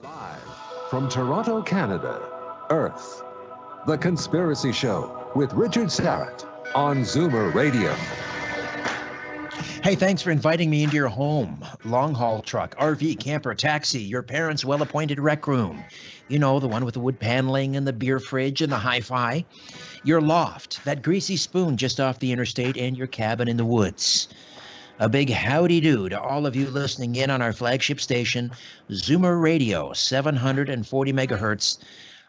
Live from Toronto, Canada, Earth. The Conspiracy Show with Richard Sarrett on Zoomer Radio. Hey, thanks for inviting me into your home. Long-haul truck, RV, camper, taxi, your parents' well-appointed rec room. You know, the one with the wood paneling and the beer fridge and the hi-fi. Your loft, that greasy spoon just off the interstate, and your cabin in the woods. A big howdy-do to all of you listening in on our flagship station, Zoomer Radio, 740 megahertz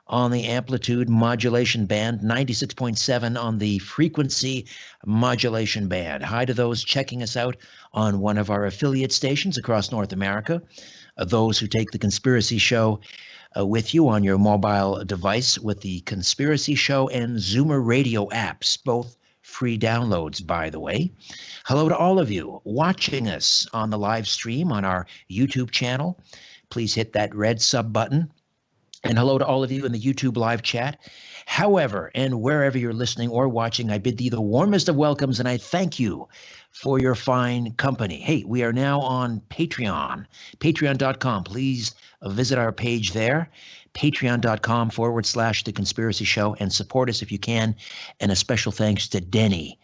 on the amplitude modulation band, 96.7 on the frequency modulation band. Hi to those checking us out on one of our affiliate stations across North America, those who take the Conspiracy Show with you on your mobile device with the Conspiracy Show and Zoomer Radio apps, both free downloads, by the way. Hello to all of you watching us on the live stream on our YouTube channel. Please hit that red sub button. And hello to all of you in the YouTube live chat. However, and wherever you're listening or watching, I bid thee the warmest of welcomes, and I thank you for your fine company. Hey, we are now on Patreon, patreon.com. Please visit our page there, patreon.com/The Conspiracy Show, and support us if you can. And a special thanks to Denny,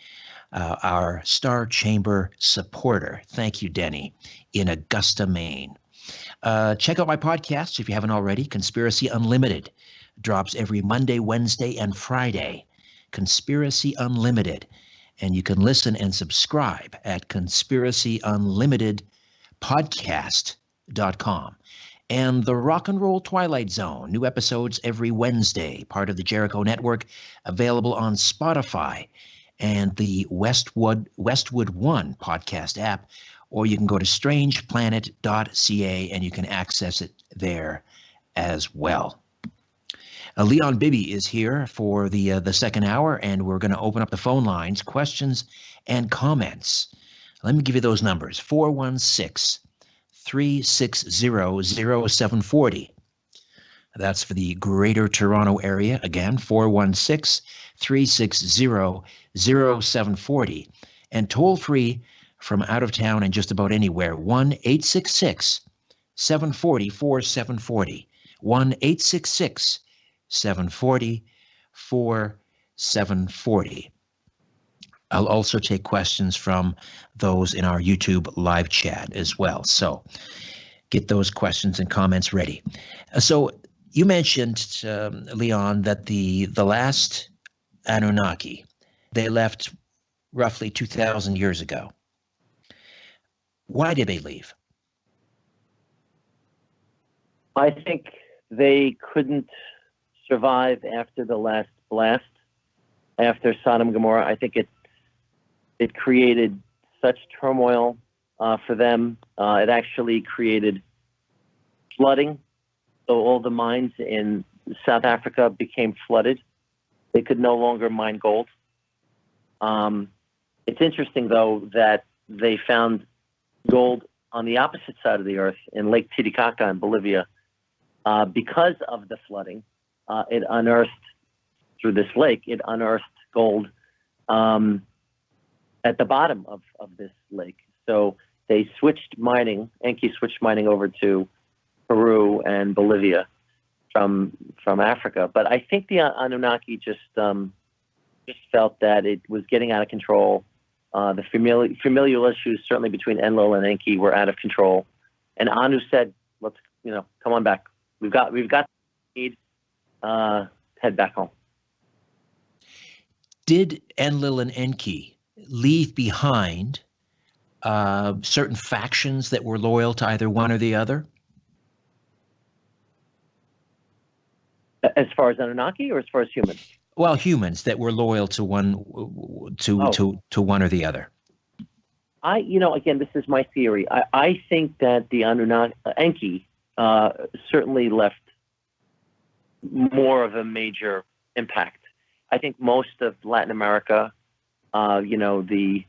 our Star Chamber supporter. Thank you, Denny, in Augusta, Maine. Check out my podcasts if you haven't already. Conspiracy Unlimited drops every Monday, Wednesday, and Friday. Conspiracy Unlimited. And you can listen and subscribe at conspiracyunlimitedpodcast.com. And the Rock and Roll Twilight Zone, new episodes every Wednesday, part of the Jericho Network, available on Spotify and the Westwood One podcast app. Or you can go to strangeplanet.ca and you can access it there as well. Leon Bibby is here for the second hour, and we're going to open up the phone lines, questions and comments. Let me give you those numbers, 416-360-0740. That's for the Greater Toronto Area. Again, 416-360-0740. And toll free from out of town and just about anywhere, 1-866-740-4740. 1-866-740-4740. I'll also take questions from those in our YouTube live chat as well. So get those questions and comments ready. So you mentioned, Leon, that the last Anunnaki, they left roughly 2,000 years ago. Why did they leave? I think they couldn't survive after the last blast, after Sodom and Gomorrah. I think it created such turmoil for them. It actually created flooding. So all the mines in South Africa became flooded. They could no longer mine gold. It's interesting, though, that they found gold on the opposite side of the earth in Lake Titicaca in Bolivia. Because of the flooding, it unearthed, through this lake, it unearthed gold at the bottom of this lake. So they switched mining, Enki switched mining over to Peru and Bolivia from Africa. But I think the Anunnaki just felt that it was getting out of control. The familial issues, certainly between Enlil and Enki, were out of control. And Anu said, "Let's, come on back. We've got need. Head back home." Did Enlil and Enki leave behind certain factions that were loyal to either one or the other? As far as Anunnaki, or as far as humans? Well, humans that were loyal to one to one or the other. Again, this is my theory. I think that the Enki certainly left more of a major impact. I think most of Latin America, the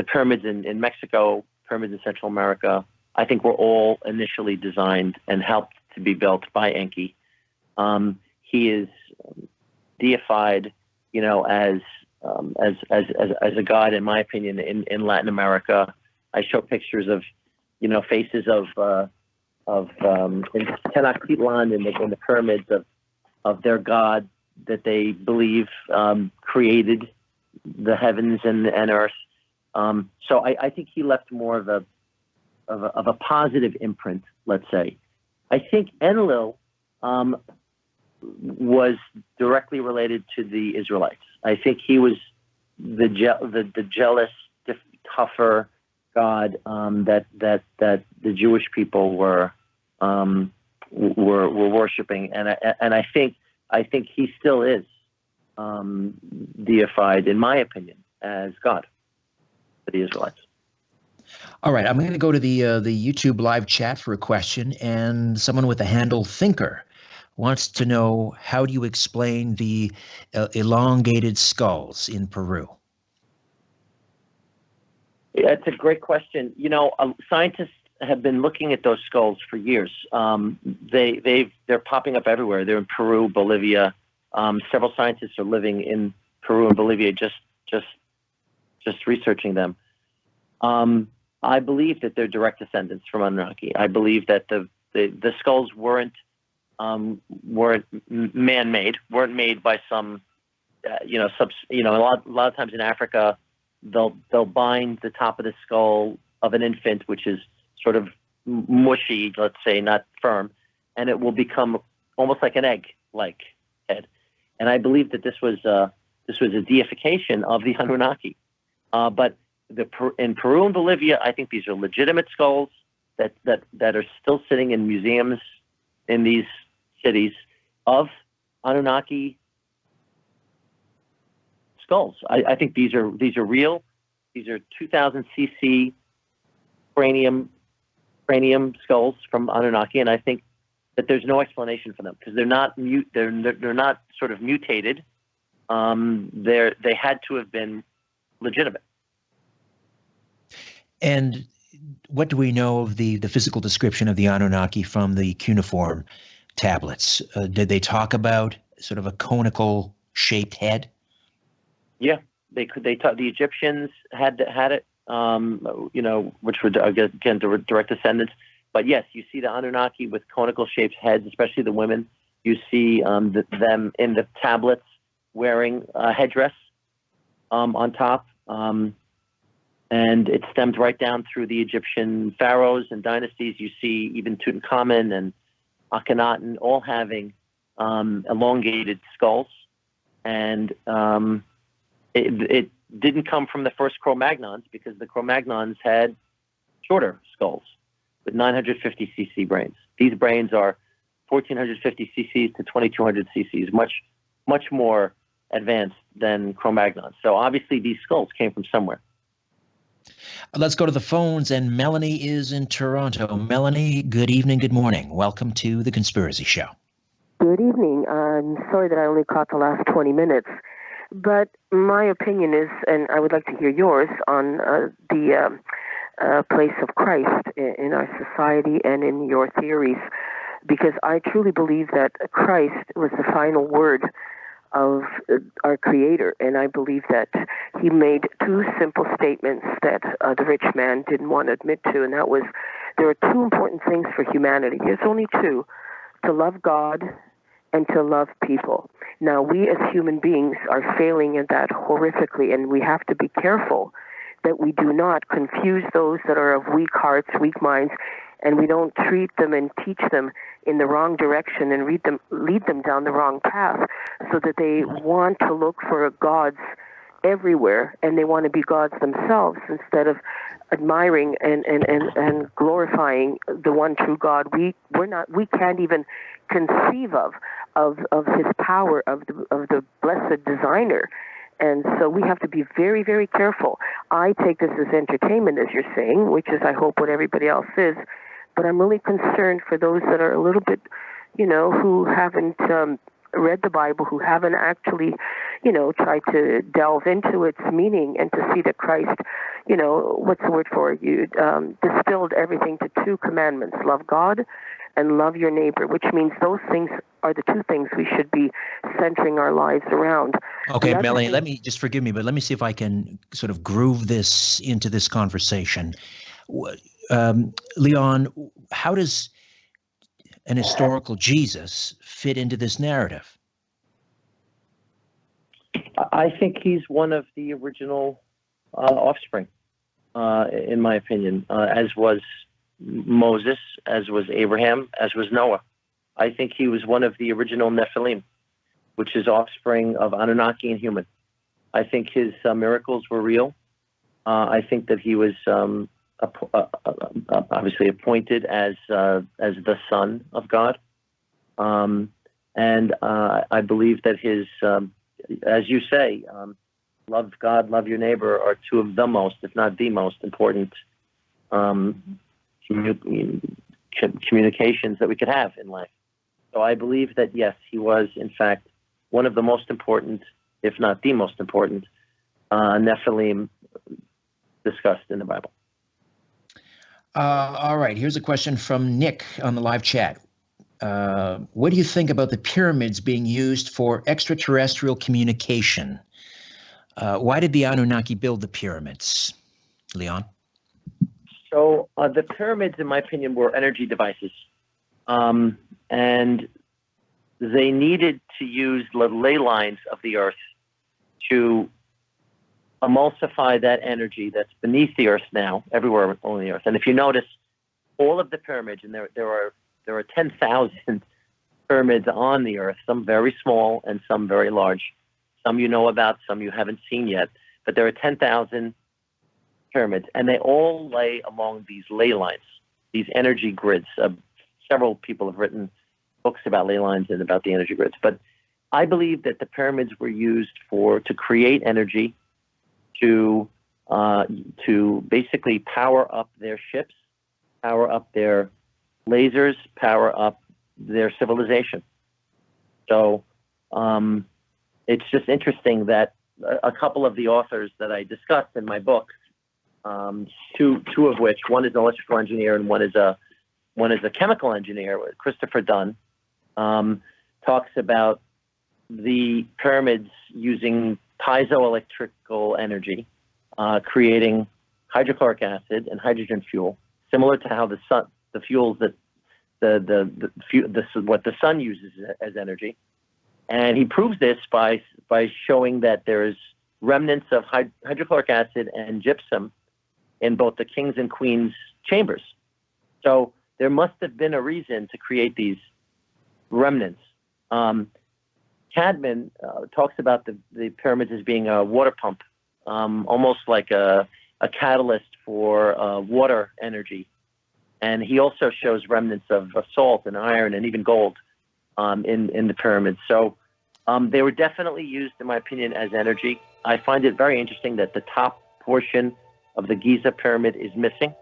pyramids in Mexico, pyramids in Central America, I think were all initially designed and helped to be built by Enki. He is deified, as a god, in my opinion, in Latin America. I show pictures of, faces of in Tenochtitlan in the pyramids of their god that they believe created the heavens and earth. So I think he left more of a positive imprint, let's say. I think Enlil was directly related to the Israelites. I think he was the jealous, tougher god that the Jewish people were worshiping, and I think he still is deified, in my opinion, as God for the Israelites. All right, I'm going to go to the YouTube live chat for a question, and someone with the handle Thinker wants to know, how do you explain the elongated skulls in Peru? Yeah, it's a great question. You know, scientists have been looking at those skulls for years. They're popping up everywhere. They're in Peru, Bolivia. Several scientists are living in Peru and Bolivia, just researching them. I believe that they're direct descendants from Anunnaki. I believe that the skulls weren't man-made, weren't made by some, a lot of times in Africa, they'll bind the top of the skull of an infant, which is sort of mushy, let's say, not firm, and it will become almost like an egg-like head. And I believe that this was a deification of the Anunnaki. But in Peru and Bolivia, I think these are legitimate skulls that are still sitting in museums in these cities of Anunnaki skulls. I think these are real. These are 2,000 cc cranium skulls from Anunnaki, and I think that there's no explanation for them because they're not sort of mutated. They had to have been legitimate. And what do we know of the physical description of the Anunnaki from the cuneiform tablets? Did they talk about sort of a conical shaped head? Yeah, they could. The Egyptians had it, which were again direct descendants. But yes, you see the Anunnaki with conical shaped heads, especially the women. You see them in the tablets wearing a headdress on top. And it stemmed right down through the Egyptian pharaohs and dynasties. You see even Tutankhamun and Akhenaten all having elongated skulls. And it didn't come from the first Cro-Magnons because the Cro-Magnons had shorter skulls with 950 cc brains. These brains are 1450 cc's to 2200 cc's, much more advanced than Cro-Magnons. So obviously these skulls came from somewhere. Let's go to the phones, and Melanie is in Toronto. Melanie, good evening, good morning. Welcome to The Conspiracy Show. Good evening. I'm sorry that I only caught the last 20 minutes, but my opinion is, and I would like to hear yours, on the place of Christ in our society and in your theories, because I truly believe that Christ was the final word of our Creator, and I believe that he made two simple statements that the rich man didn't want to admit to, and that was, there are two important things for humanity. There's only two: to love God and to love people. Now, we as human beings are failing at that horrifically, and we have to be careful that we do not confuse those that are of weak hearts, weak minds, and we don't treat them and teach them in the wrong direction and lead them down the wrong path, so that they want to look for gods everywhere and they want to be gods themselves instead of admiring and glorifying the one true God. We can't even conceive of his power, of the blessed designer. And so we have to be very, very careful. I take this as entertainment, as you're saying, which is, I hope, what everybody else is. But I'm really concerned for those that are a little bit, who haven't read the Bible, who haven't actually, tried to delve into its meaning and to see that Christ, what's the word for it? You distilled everything to two commandments: love God and love your neighbor, which means those things are the two things we should be centering our lives around. Okay, Melanie, let me, just forgive me, but let me see if I can sort of groove this into this conversation. Leon, how does an historical Jesus fit into this narrative? I think he's one of the original offspring, in my opinion, as was Moses, as was Abraham, as was Noah. I think he was one of the original Nephilim, which is offspring of Anunnaki and human. I think his miracles were real. I think that he was obviously appointed as the son of God. And I believe that his, as you say, love God, love your neighbor are two of the most, if not the most important communications that we could have in life. So I believe that, yes, he was, in fact, one of the most important, if not the most important, Nephilim discussed in the Bible. All right, here's a question from Nick on the live chat. What do you think about the pyramids being used for extraterrestrial communication? Why did the Anunnaki build the pyramids, Leon? So the pyramids, in my opinion, were energy devices. And they needed to use the ley lines of the earth to emulsify that energy that's beneath the earth now, everywhere on the earth. And if you notice, all of the pyramids, and there are 10,000 pyramids on the earth, some very small and some very large. Some you know about, some you haven't seen yet. But there are 10,000 pyramids, and they all lay along these ley lines, these energy grids. Several people have written books about ley lines and about the energy grids. But I believe that the pyramids were used to create energy, to basically power up their ships, power up their lasers, power up their civilization. So it's just interesting that a couple of the authors that I discussed in my book, two of which, one is an electrical engineer and one is a chemical engineer, Christopher Dunn, talks about the pyramids using piezoelectrical energy, creating hydrochloric acid and hydrogen fuel, similar to how the fuels that what the sun uses as energy. And he proves this by showing that there's remnants of hydrochloric acid and gypsum in both the king's and queen's chambers. So there must have been a reason to create these remnants. Cadman talks about the pyramids as being a water pump, almost like a catalyst for water energy. And he also shows remnants of salt and iron and even gold in the pyramids. So they were definitely used, in my opinion, as energy. I find it very interesting that the top portion of the Giza pyramid is missing.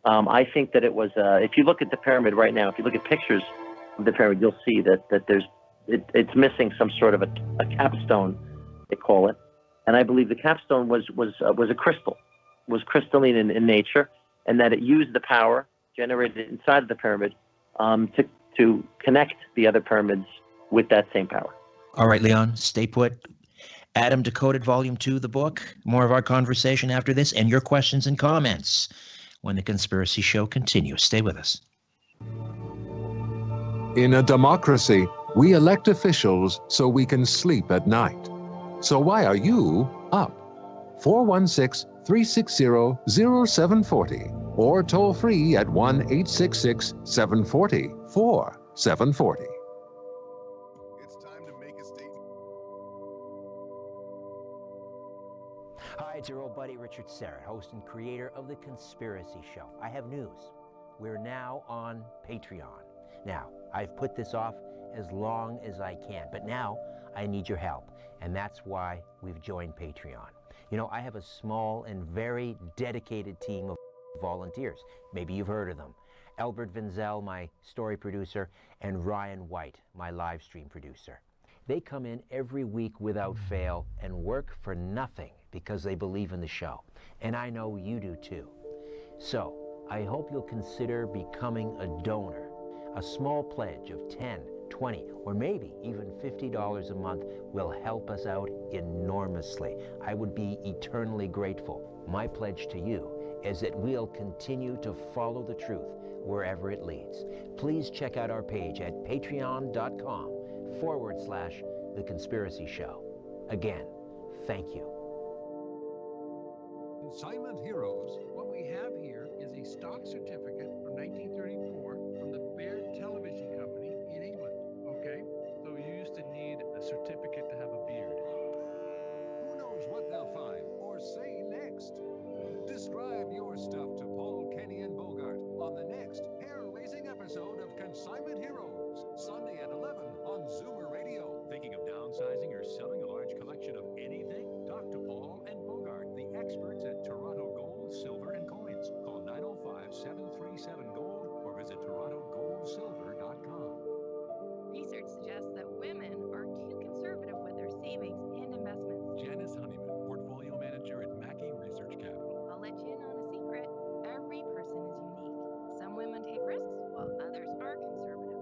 I think that it was, if you look at the pyramid right now, if you look at pictures of the pyramid, you'll see that it's missing some sort of a capstone, they call it. And I believe the capstone was a crystal, was crystalline in nature, and that it used the power generated inside of the pyramid to connect the other pyramids with that same power. All right, Leon, stay put. Adam, Decoded Volume 2, the book. More of our conversation after this, and your questions and comments when the Conspiracy Show continues. Stay with us. In a democracy, we elect officials so we can sleep at night. So why are you up? 416-360-0740 or toll free at 1-866-740-4740. Hi, it's your old buddy Richard Serrett, host and creator of The Conspiracy Show. I have news. We're now on Patreon. Now, I've put this off as long as I can, but now I need your help, and that's why we've joined Patreon. You know, I have a small and very dedicated team of volunteers. Maybe you've heard of them. Albert Vinzel, my story producer, and Ryan White, my live stream producer. They come in every week without fail and work for nothing because they believe in the show. And I know you do too. So I hope you'll consider becoming a donor. A small pledge of $10, $20, or maybe even $50 a month will help us out enormously. I would be eternally grateful. My pledge to you is that we'll continue to follow the truth wherever it leads. Please check out our page at patreon.com/The Conspiracy Show. Again, thank you. Consignment Heroes. What we have here is a stock certificate from 1934 from the Baird Television Company in England. Okay? So you used to need a certificate to have a beard. Who knows what they'll find or say next? Describe your stuff to Paul, Kenny, and Bogart on the next hair-raising episode of Consignment Heroes, Sunday at 11 on Zoomer Radio. Thinking of downsizing or selling a large collection of anything? Talk to Paul and Bogart, the experts at Toronto Gold, Silver, and Coins. Call 905-737-GOLD or visit torontogoldsilver.com. Research suggests that women are too conservative with their savings and investments. Janice Honeyman, Portfolio Manager at Mackey Research Capital. I'll let you in on a secret. Every person is unique. Some women take risks while others are conservative.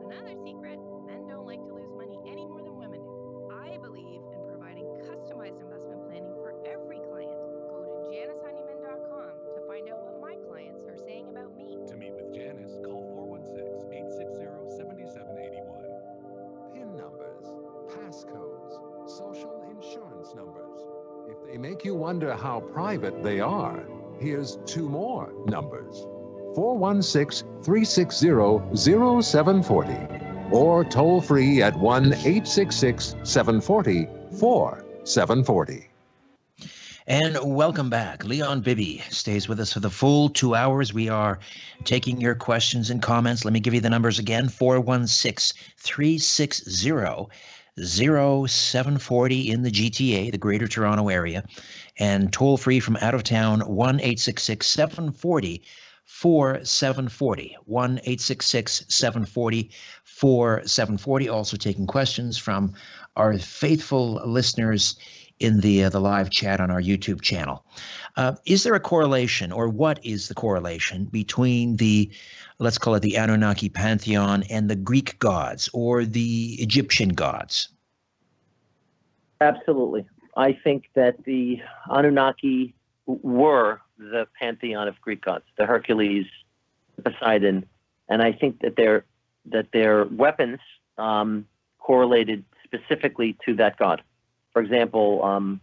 Another secret, men don't like to lose money any more than women do. I believe in providing customized investment planning for every client. Go to janicehoneyman.com to find out what my clients are saying about me. To meet with Janice, call 416-860-7781. PIN numbers, passcodes, social insurance numbers. If they make you wonder how private they are, here's two more numbers. 416-360-0740 or toll free at 1-866-740-4740. And welcome back. Leon Bibby stays with us for the full 2 hours. We are taking your questions and comments. Let me give you the numbers again. 416-360-0740 in the GTA, the Greater Toronto Area. And toll free from out of town, 1-866-740-4740. 1-866-740-4740. Also taking questions from our faithful listeners in the live chat on our YouTube channel. Is there a correlation, or what is the correlation between the, let's call it the Anunnaki pantheon, and the Greek gods or the Egyptian gods? Absolutely. I think that the Anunnaki were the pantheon of Greek gods, the Hercules, the Poseidon, and I think that their weapons correlated specifically to that god. For example,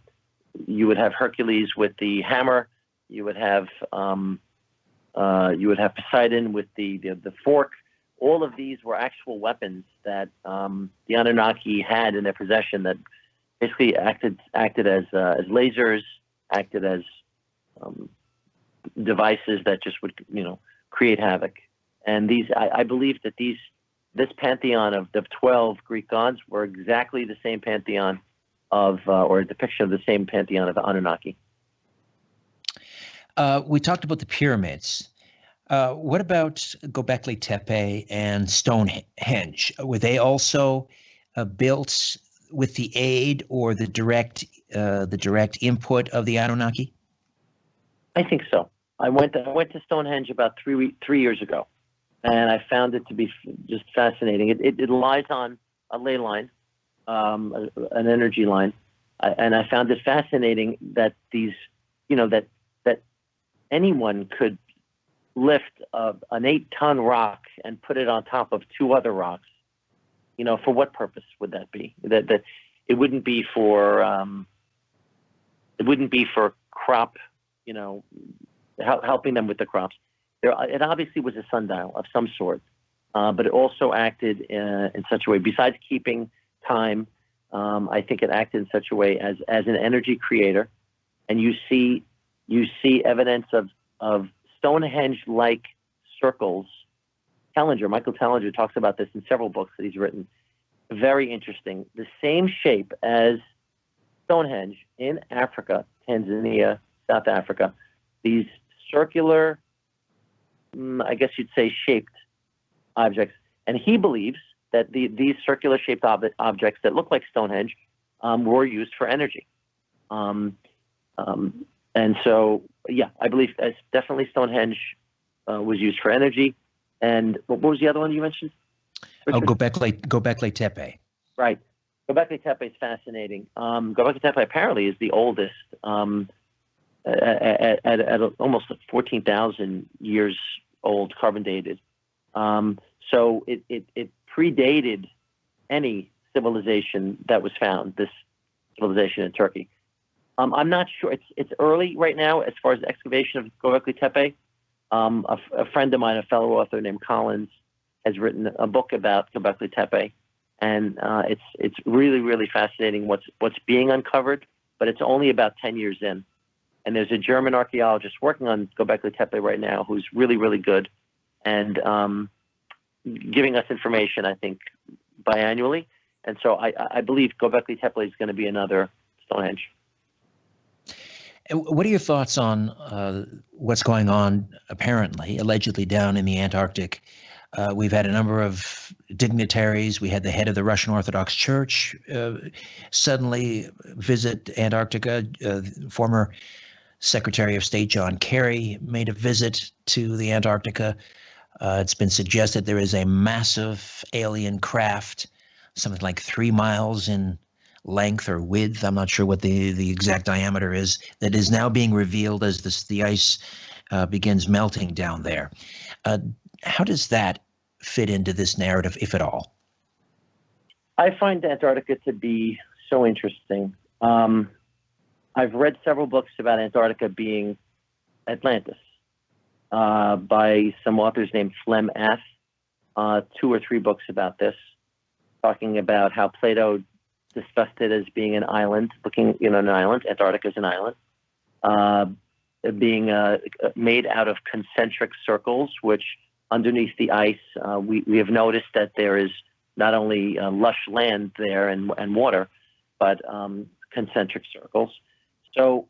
you would have Hercules with the hammer. You would have Poseidon with the fork. All of these were actual weapons that the Anunnaki had in their possession that basically acted as lasers, acted as devices that just would create havoc. And I believe that this pantheon of the 12 Greek gods were exactly the same pantheon or a depiction of the same pantheon of the Anunnaki. We talked about the pyramids. What about Göbekli Tepe and Stonehenge? Were they also built with the aid or the direct input of the Anunnaki? I think so. I went to Stonehenge about 3 years ago, and I found it to be just fascinating. It lies on a ley line, an energy line, and I found it fascinating that that anyone could lift an 8-ton rock and put it on top of 2 other rocks. For what purpose would that be? That it wouldn't be for crop, helping them with the crops. It obviously was a sundial of some sort, but it also acted in such a way. Besides keeping time, I think it acted in such a way as an energy creator, and you see evidence of Stonehenge-like circles. Michael Tellinger talks about this in several books that he's written. Very interesting. The same shape as Stonehenge in Africa, Tanzania, South Africa. These circular, I guess you'd say, shaped objects. And he believes that these circular shaped objects that look like Stonehenge were used for energy. And so, yeah, I believe definitely Stonehenge was used for energy. And what was the other one you mentioned, Richard? Göbekli Tepe. Right. Göbekli Tepe is fascinating. Göbekli Tepe apparently is the oldest at almost 14,000 years old, carbon dated. So it predated any civilization that was found, this civilization in Turkey. I'm not sure. It's early right now as far as excavation of Göbekli Tepe. A friend of mine, a fellow author named Collins, has written a book about Göbekli Tepe, and it's really, really fascinating what's being uncovered, but it's only about 10 years in. And there's a German archaeologist working on Göbekli Tepe right now who's really, really good and giving us information, I think, biannually. And so I believe Göbekli Tepe is going to be another Stonehenge. What are your thoughts on what's going on, allegedly down in the Antarctic? We've had a number of dignitaries. We had the head of the Russian Orthodox Church suddenly visit Antarctica. Former Secretary of State John Kerry made a visit to the Antarctica. It's been suggested there is a massive alien craft, something like 3 miles in length or width, I'm not sure what the exact diameter is, that is now being revealed as the ice begins melting down there. How does that fit into this narrative, if at all? I find Antarctica to be so interesting. I've read several books about Antarctica being Atlantis by some authors named Flem F. 2 or 3 books about this, talking about how Plato discussed it as being an island, an island. Antarctica is an island, being made out of concentric circles, which underneath the ice, we have noticed that there is not only lush land there and water, but concentric circles. So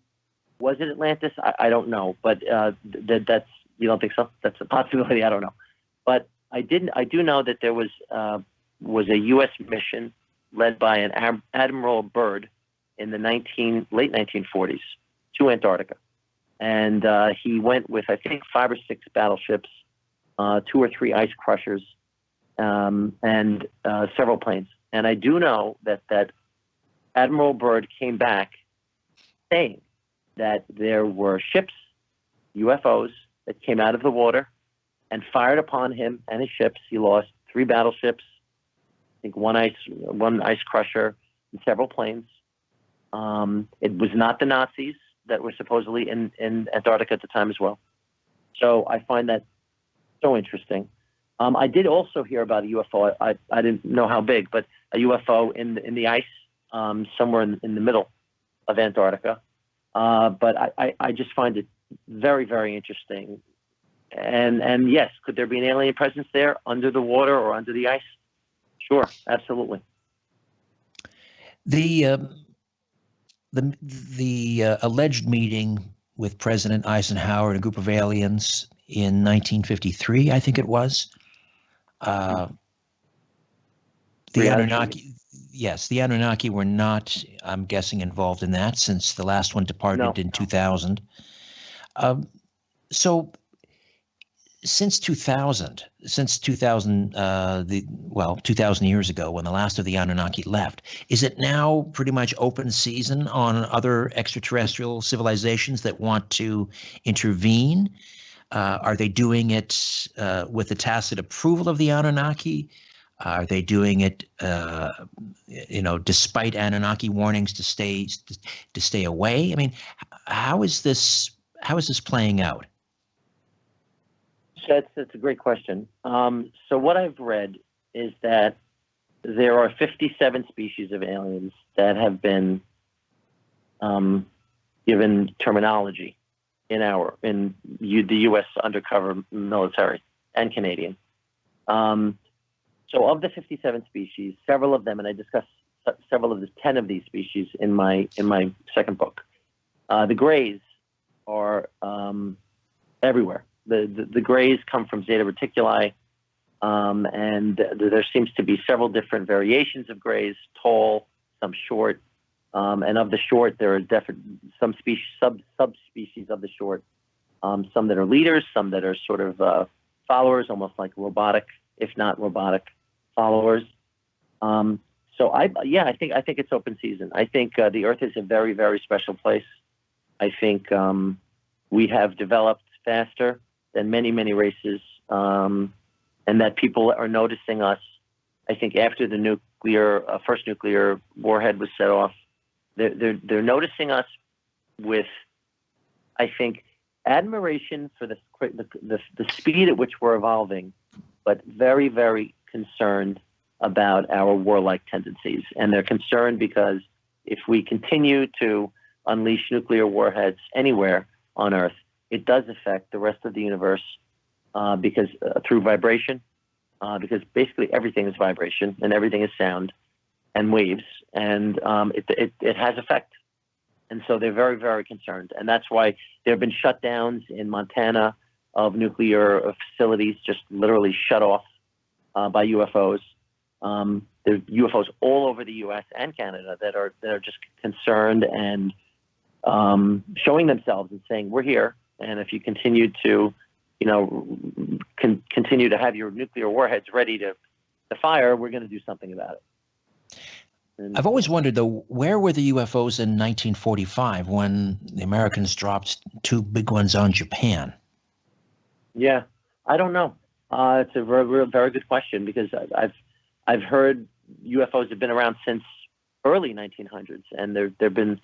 was it Atlantis? I don't know, but that's, you don't think so? That's a possibility. I don't know. But I do know that there was a U.S. mission led by an Admiral Byrd in the late 1940s to Antarctica. And he went with, I think, 5 or 6 battleships, 2 or 3 ice crushers, and several planes. And I do know that Admiral Byrd came back saying that there were ships, UFOs, that came out of the water and fired upon him and his ships. He lost 3 battleships, I think one ice crusher, and several planes. It was not the Nazis that were supposedly in Antarctica at the time as well. So I find that so interesting. I did also hear about a UFO. I didn't know how big, but a UFO in the ice somewhere in the middle of Antarctica. But I just find it very, very interesting. And yes, could there be an alien presence there under the water or under the ice? Sure, absolutely. The alleged meeting with President Eisenhower and a group of aliens in 1953, I think it was. The Anunnaki. Yes, the Anunnaki were not, I'm guessing, involved in that since the last one departed in 2000. So since 2000, 2000 years ago when the last of the Anunnaki left, is it now pretty much open season on other extraterrestrial civilizations that want to intervene? Are they doing it with the tacit approval of the Anunnaki? Are they doing it, despite Anunnaki warnings to stay away? I mean, how is this playing out? That's a great question. So what I've read is that there are 57 species of aliens that have been given terminology in the U.S. undercover military and Canadian. So of the 57 species, several of them, and I discussed several of the 10 of these species in my second book. The Greys are everywhere. The Greys come from Zeta Reticuli, and there seems to be several different variations of Greys, tall, some short, and of the short, there are some species, subspecies of the short, some that are leaders, some that are sort of followers, almost like robotic, if not robotic followers. So I think it's open season. I think the Earth is a very, very special place. I think we have developed faster than many, many races, and that people are noticing us. I think after the first nuclear warhead was set off, they're noticing us with, I think, admiration for the speed at which we're evolving, but very, very concerned about our warlike tendencies. And they're concerned because if we continue to unleash nuclear warheads anywhere on Earth, it does affect the rest of the universe because through vibration, because basically everything is vibration and everything is sound and waves, and it has effect. And so they're very, very concerned. And that's why there have been shutdowns in Montana of nuclear facilities, just literally shut off by UFOs. There's UFOs all over the U.S. and Canada that are just concerned and showing themselves and saying, "We're here, and if you continue to, continue to have your nuclear warheads ready to fire, we're going to do something about it." And I've always wondered, though, where were the UFOs in 1945 when the Americans dropped 2 big ones on Japan? Yeah, I don't know. It's a very good question, because I've heard UFOs have been around since early 1900s, and there've been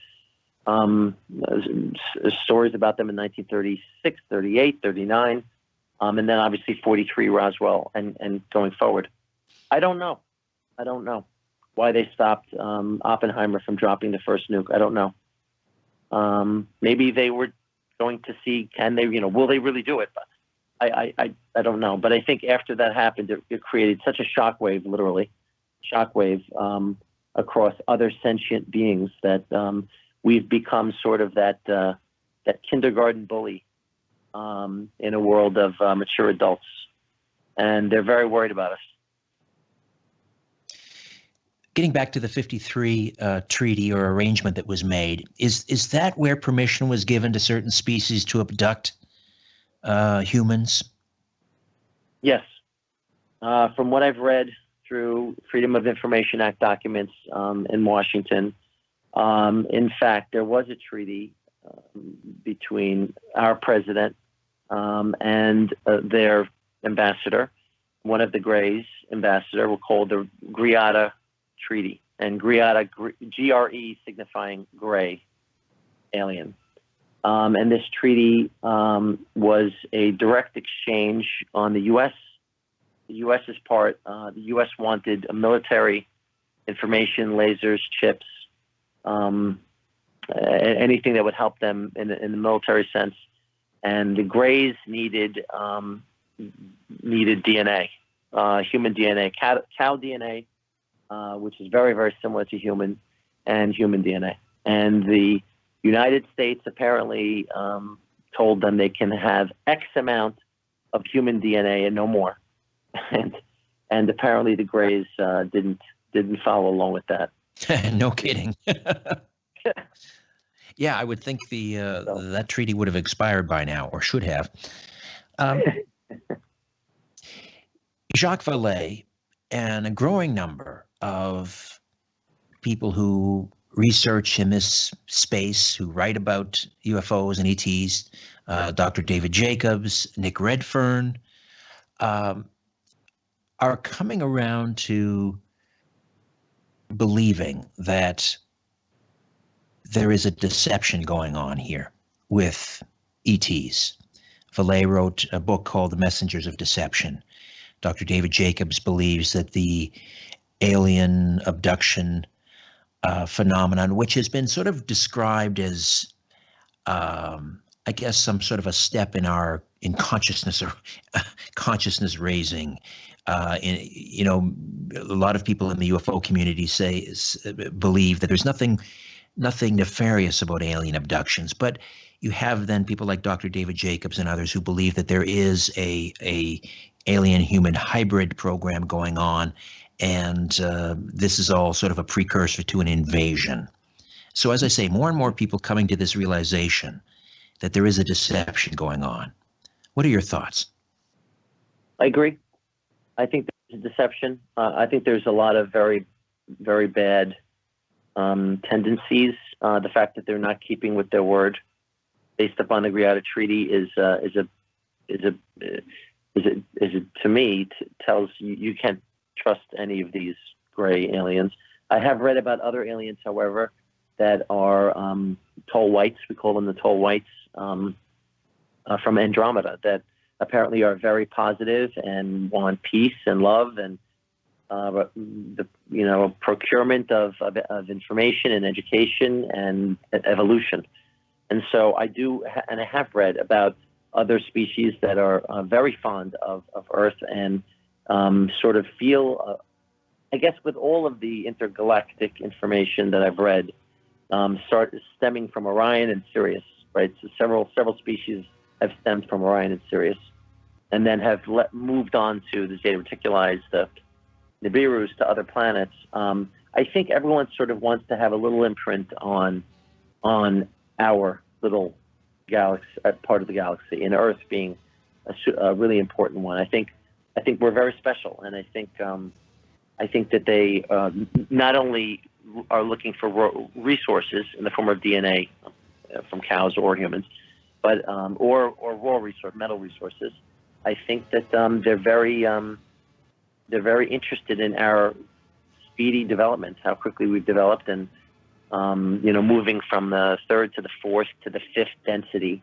stories about them in 1936, 38, 39, and then obviously 43 Roswell and going forward. I don't know why they stopped Oppenheimer from dropping the first nuke. I don't know. Maybe they were going to see, can they, will they really do it? But I don't know. But I think after that happened, it created such a shockwave, literally shockwave, across other sentient beings that we've become sort of that kindergarten bully in a world of mature adults, and they're very worried about us. Getting back to the 53 treaty or arrangement that was made, is that where permission was given to certain species to abduct humans? Yes. From what I've read through Freedom of Information Act documents in Washington, in fact, there was a treaty between our president and their ambassador, one of the Greys ambassador, were called the Greada Treaty, and Greada, GRE signifying gray alien. And this treaty was a direct exchange on the U.S. The U.S.'s part. The U.S. wanted military information, lasers, chips, anything that would help them in the military sense. And the Greys needed DNA, human DNA, cow DNA, which is very, very similar to human DNA. And the United States apparently told them they can have X amount of human DNA and no more. And apparently the Greys didn't follow along with that. No kidding. Yeah, I would think that treaty would have expired by now, or should have. Jacques Vallée and a growing number of people who research in this space, who write about UFOs and ETs, Dr. David Jacobs, Nick Redfern, are coming around to believing that there is a deception going on here with ETs. Vallée wrote a book called The Messengers of Deception. Dr. David Jacobs believes that the alien abduction phenomenon, which has been sort of described as, I guess, some sort of a step in consciousness or consciousness raising. A lot of people in the UFO community believe that there's nothing nefarious about alien abductions, but you have then people like Dr. David Jacobs and others who believe that there is a alien-human hybrid program going on, and this is all sort of a precursor to an invasion. So as I say, more and more people coming to this realization that there is a deception going on. What are your thoughts? I agree. I think there's a deception. I think there's a lot of very, very bad tendencies. The fact that they're not keeping with their word, based upon the Greada Treaty is to me tells you can't trust any of these gray aliens. I have read about other aliens, however, that are tall whites. We call them the tall whites from Andromeda, that apparently are very positive and want peace and love and the procurement of information and education and evolution. And so I have read about other species that are very fond of Earth and sort of feel, I guess, with all of the intergalactic information that I've read, stemming from Orion and Sirius, right? So several species have stemmed from Orion and Sirius, and then have moved on to the Zeta Reticuli, the Nibirus, to other planets. I think everyone sort of wants to have a little imprint on our little galaxy, part of the galaxy, and Earth being a really important one. I think we're very special, and I think that they not only are looking for resources in the form of DNA from cows or humans, but or raw metal resources. I think that they're very interested in our speedy development, how quickly we've developed, and moving from the third to the fourth to the fifth density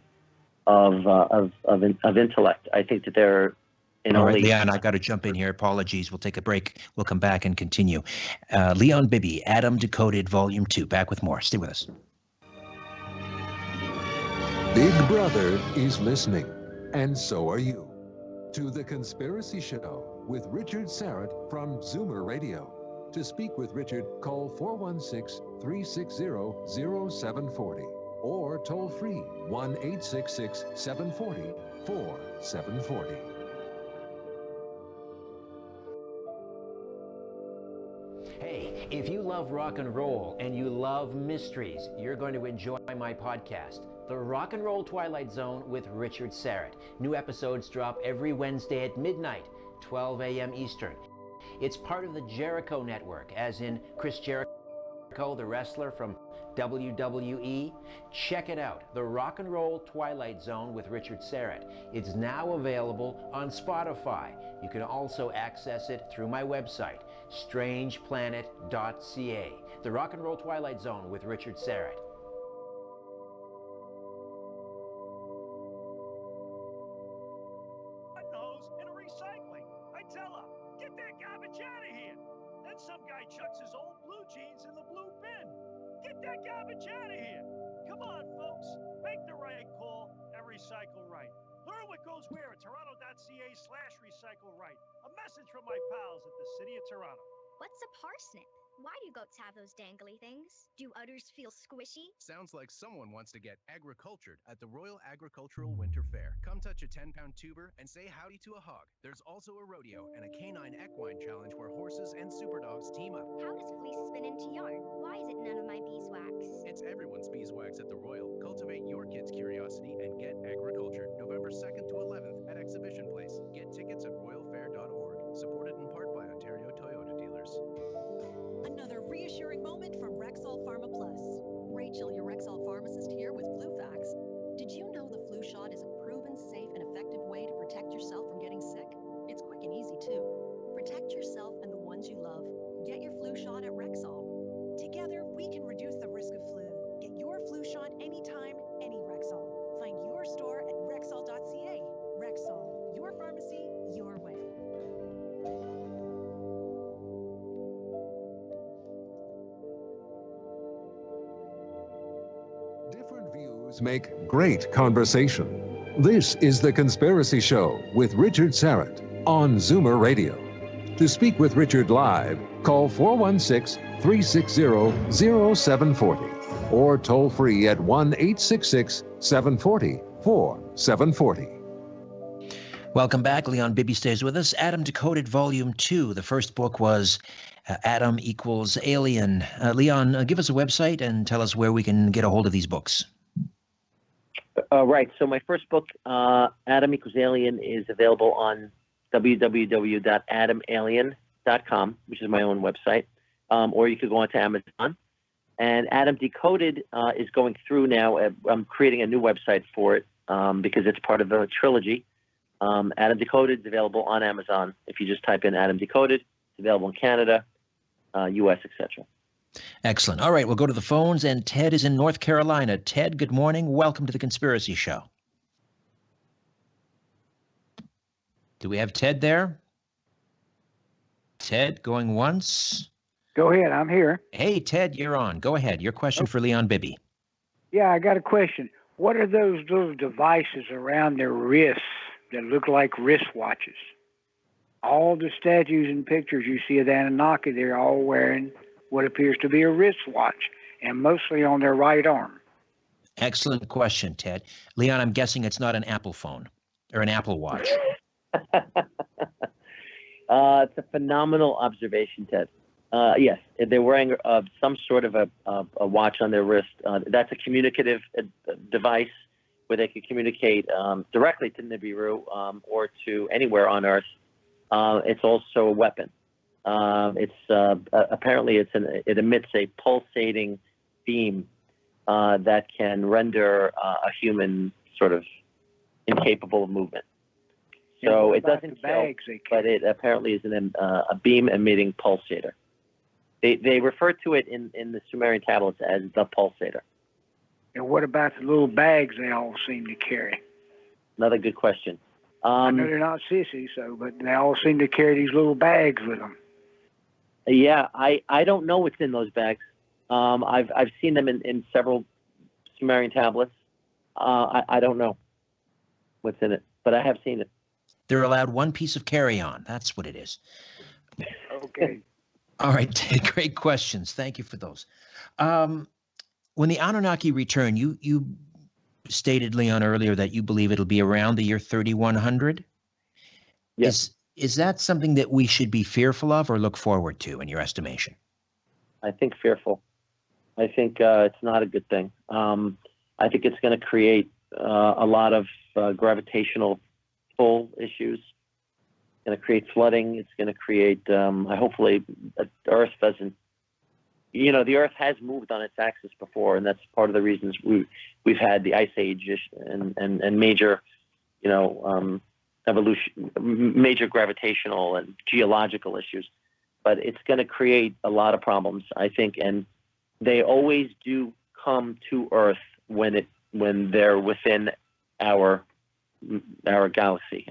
of intellect. I think that they're all right, Leon, I got to jump in here. Apologies. We'll take a break. We'll come back and continue. Leon Bibby, Adam Decoded, Volume 2. Back with more. Stay with us. Big Brother is listening, and so are you, to The Conspiracy Show with Richard Sarrett from Zoomer Radio. To speak with Richard, call 416-360-0740 or toll free 1-866-740-4740. Hey, if you love rock and roll and you love mysteries, you're going to enjoy my podcast, The Rock and Roll Twilight Zone with Richard Sarrett. New episodes drop every Wednesday at midnight, 12 a.m. Eastern. It's part of the Jericho Network, as in Chris Jericho, the wrestler from WWE. Check it out, The Rock and Roll Twilight Zone with Richard Sarrett. It's now available on Spotify. You can also access it through my website, strangeplanet.ca. The Rock and Roll Twilight Zone with Richard Sarrett. Hose and recycling. I tell her, get that garbage out of here. Then some guy chucks his old blue jeans in the blue bin. Get that garbage out of here. Come on, folks. Make the right call and recycle right. Learn what goes where at toronto.ca/recycle right. A message from my pals at the City of Toronto. What's a parsnip? Why do goats have those dangly things? Do udders feel squishy? Sounds like someone wants to get agricultured at the Royal Agricultural Winter Fair. Come touch a 10-pound tuber and say howdy to a hog. There's also a rodeo and a canine equine challenge where horses and super dogs team up. How does fleece spin into yarn? Why is it none of my beeswax? It's everyone's beeswax at the Royal. Cultivate your kids' curiosity and get agricultured November 2nd to 11th at Exhibition Place. Get tickets at royalfair.org. Supported in part by Ontario Toyota dealers. Another reassuring moment from Rexall Pharma Plus. Rachel, your Rexall pharmacist here with Flu Facts. Did you know the flu shot is a proven, safe, and effective way to protect yourself from getting sick? It's quick and easy, too. Protect yourself and the ones you love. Get your flu shot at Rexall. Together, we can reduce the risk of flu. Get your flu shot anytime, any Rexall. Find your store at Rexall.ca. Rexall, your pharmacy, your way. Different views make great conversation. This is The Conspiracy Show with Richard Sarrett on Zoomer Radio. To speak with Richard live, call 416-360-0740 or toll free at 1-866-740-4740. Welcome back. Leon Bibby stays with us. Adam Decoded, Volume 2. The first book was Adam equals Alien. Leon, give us a website and tell us where we can get a hold of these books. Right. So my first book, Adam equals Alien, is available on www.adamalien.com, which is my own website. Or you could go onto Amazon. And Adam Decoded is going through now. I'm creating a new website for it because it's part of the trilogy. Adam Decoded is available on Amazon. If you just type in Adam Decoded, it's available in Canada, U.S., etc. Excellent. All right, we'll go to the phones, and Ted is in North Carolina. Ted, good morning. Welcome to the Conspiracy Show. Do we have Ted there? Ted, going once? Go ahead, I'm here. Hey, Ted, you're on. Go ahead. Your question for Leon Bibby. Yeah, I got a question. What are those little devices around their wrists that look like wristwatches? All the statues and pictures you see of the Anunnaki, they're all wearing what appears to be a wristwatch, and mostly on their right arm. Excellent question, Ted. Leon, I'm guessing it's not an Apple phone or an Apple Watch. It's a phenomenal observation, Ted. Yes, they're wearing some sort of a watch on their wrist. That's a communicative device where they can communicate directly to Nibiru or to anywhere on Earth. It's also a weapon. Apparently it emits a pulsating beam that can render a human sort of incapable of movement. So it doesn't kill, but it apparently is a beam-emitting pulsator. They refer to it in the Sumerian Tablets as the pulsator. And what about the little bags they all seem to carry? Another good question. I know they're not sissies, but they all seem to carry these little bags with them. Yeah, I don't know what's in those bags. I've seen them in several Sumerian Tablets. I don't know what's in it, but I have seen it. They're allowed one piece of carry-on. That's what it is. Okay. All right, Ted, great questions. Thank you for those. When the Anunnaki return, you stated, Leon, earlier that you believe it'll be around the year 3100. Yes. Is that something that we should be fearful of or look forward to, in your estimation? I think fearful. I think it's not a good thing. I think it's going to create a lot of gravitational pull issues. It's going to create flooding. It's going to create, hopefully, Earth doesn't. The Earth has moved on its axis before, and that's part of the reasons we've had the Ice Age and major, evolution, major gravitational and geological issues. But it's going to create a lot of problems, I think, and they always do come to Earth when they're within our galaxy,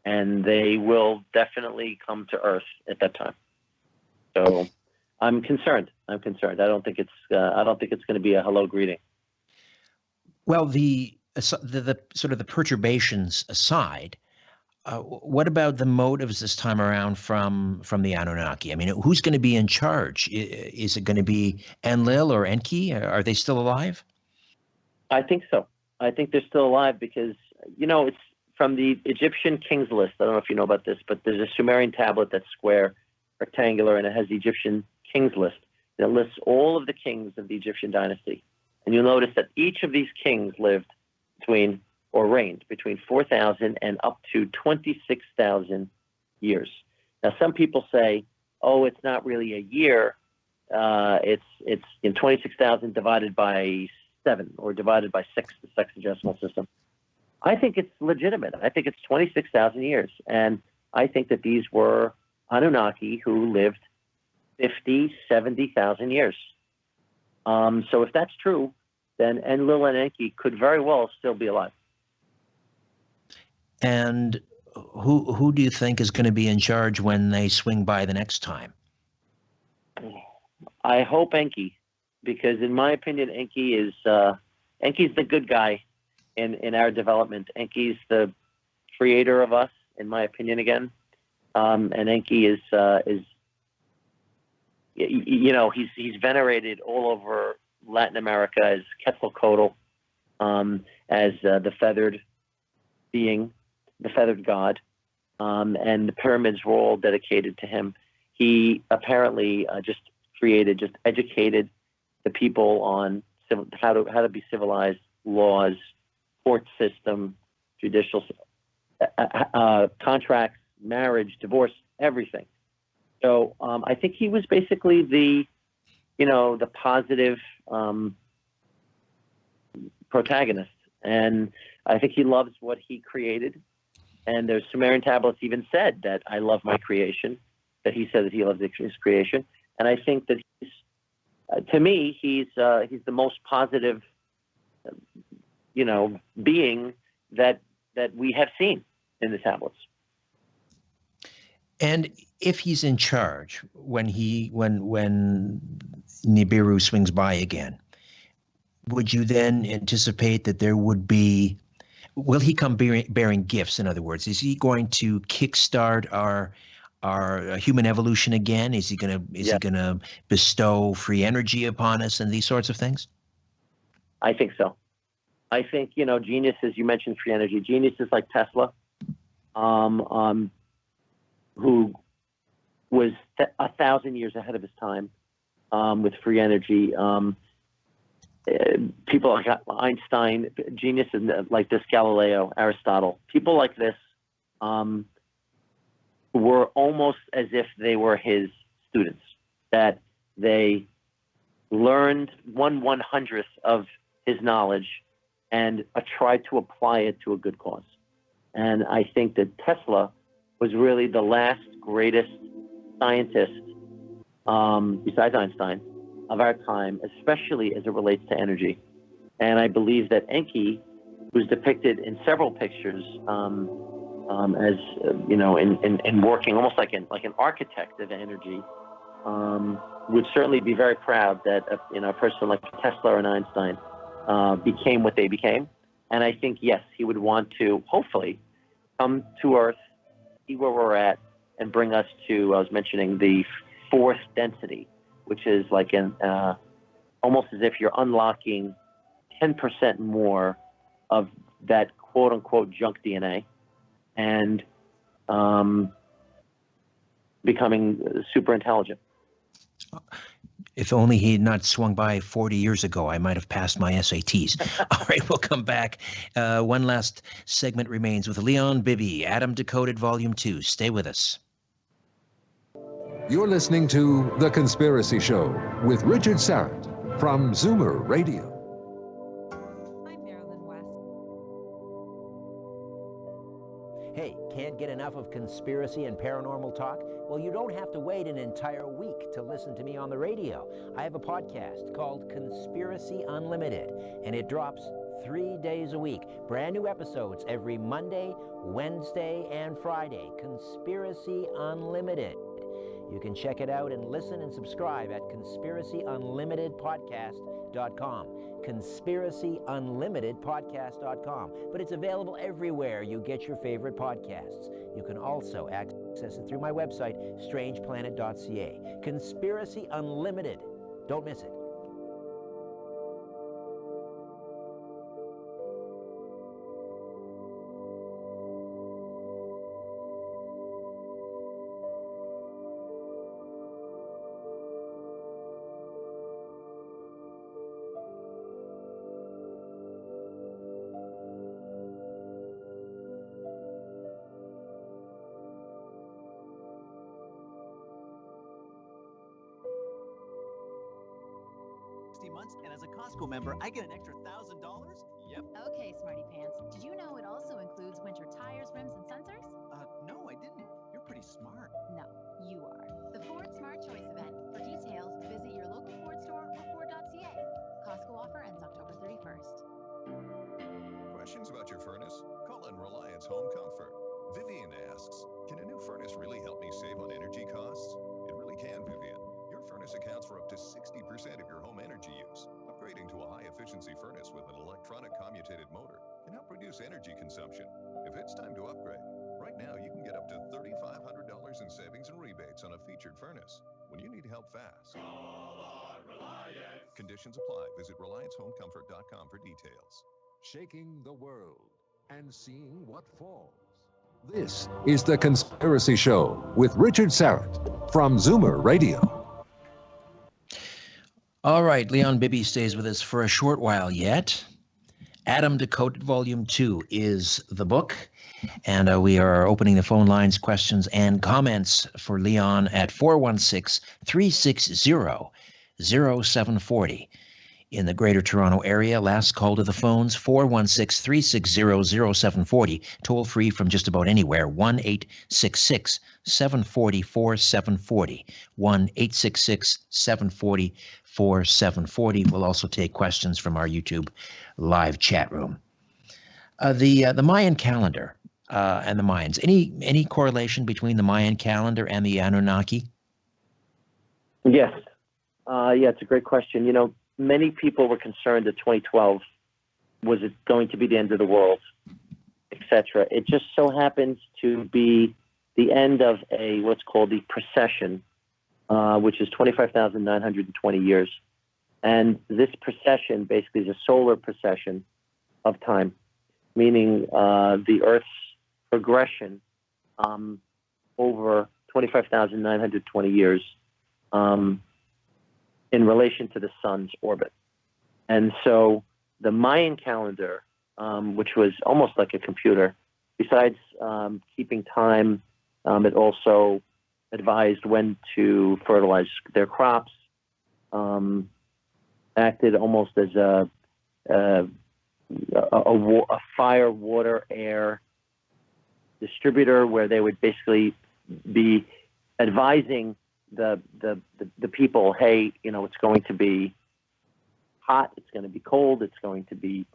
and they will definitely come to Earth at that time. So I'm concerned. I don't think it's going to be a hello greeting. Well, the sort of the perturbations aside, what about the motives this time around from the Anunnaki? I mean, who's going to be in charge? Is it going to be Enlil or Enki? Are they still alive? I think so. I think they're still alive because, it's from the Egyptian kings list. I don't know if you know about this, but there's a Sumerian tablet that's square, rectangular, and it has the Egyptian kings list. It lists all of the kings of the Egyptian dynasty. And you'll notice that each of these kings lived reigned between 4,000 and up to 26,000 years. Now, some people say, oh, it's not really a year. It's 26,000 divided by 7 or divided by 6, the sexagesimal system. I think it's legitimate. I think it's 26,000 years. And I think that these were Anunnaki who lived 50, 70,000 years. So if that's true, then Enlil and Enki could very well still be alive. And who do you think is going to be in charge when they swing by the next time? I hope Enki, because in my opinion, Enki's the good guy in our development. Enki's the creator of us, in my opinion, again. And Enki is he's venerated all over Latin America as Quetzalcoatl, as the feathered being, the feathered god, and the pyramids were all dedicated to him. He apparently just educated the people on how to be civilized, laws, court system, judicial, contracts, marriage, divorce, everything. So I think he was basically the positive protagonist. And I think he loves what he created. And the Sumerian Tablets even said that I love my creation, that he said that he loves his creation. And I think that he's, to me, he's the most positive, being that we have seen in the tablets. And if he's in charge when Nibiru swings by again, would you then anticipate that there would be? Will he come bearing gifts? In other words, is he going to kickstart our human evolution again? Is he gonna bestow free energy upon us and these sorts of things? I think so. I think geniuses. You mentioned free energy. Geniuses like Tesla, who was 1,000 years ahead of his time with free energy. People like Einstein, geniuses like this, Galileo, Aristotle, people like this were almost as if they were his students, that they learned 1/100th of his knowledge and tried to apply it to a good cause. And I think that Tesla was really the last greatest scientist, besides Einstein, of our time, especially as it relates to energy. And I believe that Enki, who's depicted in several pictures as in working almost like an architect of energy, would certainly be very proud that a person like Tesla or Einstein became what they became. And I think, yes, he would want to hopefully come to Earth, see where we're at, and bring us to, I was mentioning, the fourth density, which is like almost as if you're unlocking 10% more of that quote-unquote junk DNA and becoming super intelligent. If only he had not swung by 40 years ago, I might have passed my SATs. All right, we'll come back. One last segment remains with Leon Bibby, Adam Decoded, Volume 2. Stay with us. You're listening to The Conspiracy Show with Richard Sarrett from Zoomer Radio. Hey, can't get enough of conspiracy and paranormal talk? Well, you don't have to wait an entire week to listen to me on the radio. I have a podcast called Conspiracy Unlimited, and it drops 3 days a week. Brand new episodes every Monday, Wednesday, and Friday. Conspiracy Unlimited. You can check it out and listen and subscribe at conspiracyunlimitedpodcast.com. conspiracyunlimitedpodcast.com. But it's available everywhere you get your favorite podcasts. You can also access it through my website, strangeplanet.ca. Conspiracy Unlimited. Don't miss it. Months, and as a Costco member, I get an extra $1,000? Yep. Okay, Smarty Pants. Did you know it also includes winter tires, rims, and sensors? No, I didn't. You're pretty smart. No, you are. The Ford Smart Choice event. For details, visit your local Ford store or Ford.ca. Costco offer ends October 31st. Questions about your furnace? Call in Reliance Home Comfort. Vivian asks, can a new furnace really help me save on energy costs? It really can, Vivian. Your furnace accounts for up to 60% of your home energy use. Upgrading to a high-efficiency furnace with an electronic commutated motor can help reduce energy consumption. If it's time to upgrade, right now you can get up to $3,500 in savings and rebates on a featured furnace. When you need help fast, call on Reliance. Conditions apply. Visit RelianceHomeComfort.com for details. Shaking the world and seeing what falls. This is The Conspiracy Show with Richard Sarrett from Zoomer Radio. All right, Leon Bibby stays with us for a short while yet. Adam Decoded Volume 2 is the book, and we are opening the phone lines, questions, and comments for Leon at 416-360-0740. 0740. In the Greater Toronto Area, last call to the phones, 416-360-0740, toll free from just about anywhere, 1-866-740-4740, 1-866-740-4740. We'll also take questions from our YouTube live chat room. The Mayan calendar and the Mayans, any correlation between the Mayan calendar and the Anunnaki? Yes. Yeah, it's a great question. You know, many people were concerned that 2012 was it going to be the end of the world, etc. It just so happens to be the end of what's called the precession, which is 25,920 years. And this precession basically is a solar precession of time, meaning the Earth's progression over 25,920 years in relation to the sun's orbit. And so the Mayan calendar, which was almost like a computer, besides keeping time, it also advised when to fertilize their crops, acted almost as a fire, water, air distributor, where they would basically be advising the people, hey, you know, it's going to be hot, it's going to be cold, it's going to be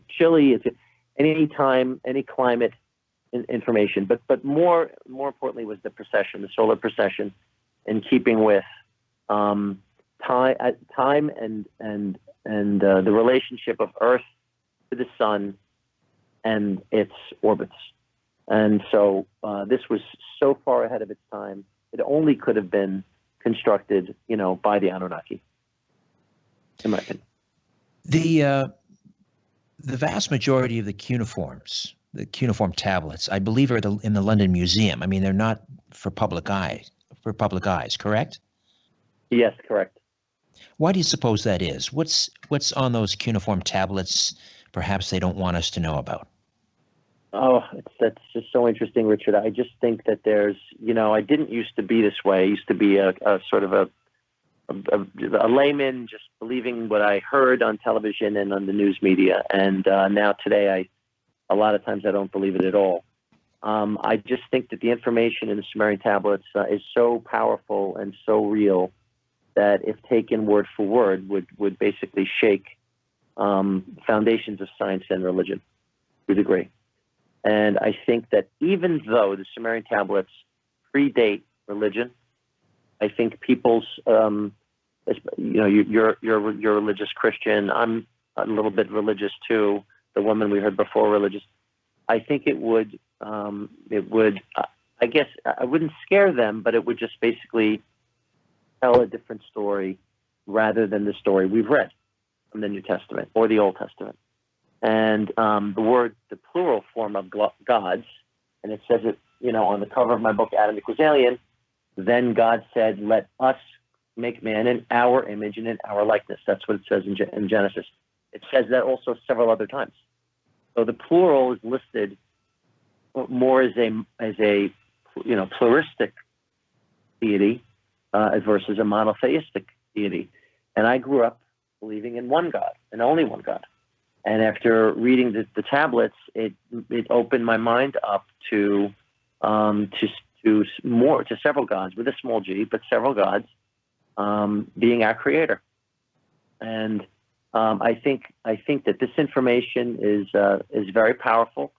chilly, it's any time, any climate information. But more importantly was the precession, the solar precession, in keeping with time and the relationship of Earth to the sun and its orbits. And so this was so far ahead of its time. It only could have been constructed, you know, by the Anunnaki, in my opinion. The vast majority of the cuneiforms, the cuneiform tablets, I believe, are in the London Museum. I mean, they're not for public eyes, correct? Yes, correct. Why do you suppose that is? What's on those cuneiform tablets perhaps they don't want us to know about? Oh, that's just so interesting, Richard. I just think that there's, you know, I didn't used to be this way. I used to be a sort of a layman, just believing what I heard on television and on the news media. And now today, a lot of times I don't believe it at all. I just think that the information in the Sumerian tablets is so powerful and so real that if taken word for word would basically shake foundations of science and religion to a degree. And I think that even though the Sumerian tablets predate religion, I think people's, you know, you're a religious Christian. I'm a little bit religious too. The woman we heard before, religious. I think it would, I guess I wouldn't scare them, but it would just basically tell a different story rather than the story we've read from the New Testament or the Old Testament. And the plural form of gods, and it says it, you know, on the cover of my book, Adam Equals Alien, then God said, let us make man in our image and in our likeness. That's what it says in Genesis. It says that also several other times. So the plural is listed more as a you know, pluralistic deity versus a monotheistic deity. And I grew up believing in one God and only one God. And after reading the tablets, it opened my mind up to several gods with a small g, but several gods being our creator. And I think that this information is very powerful,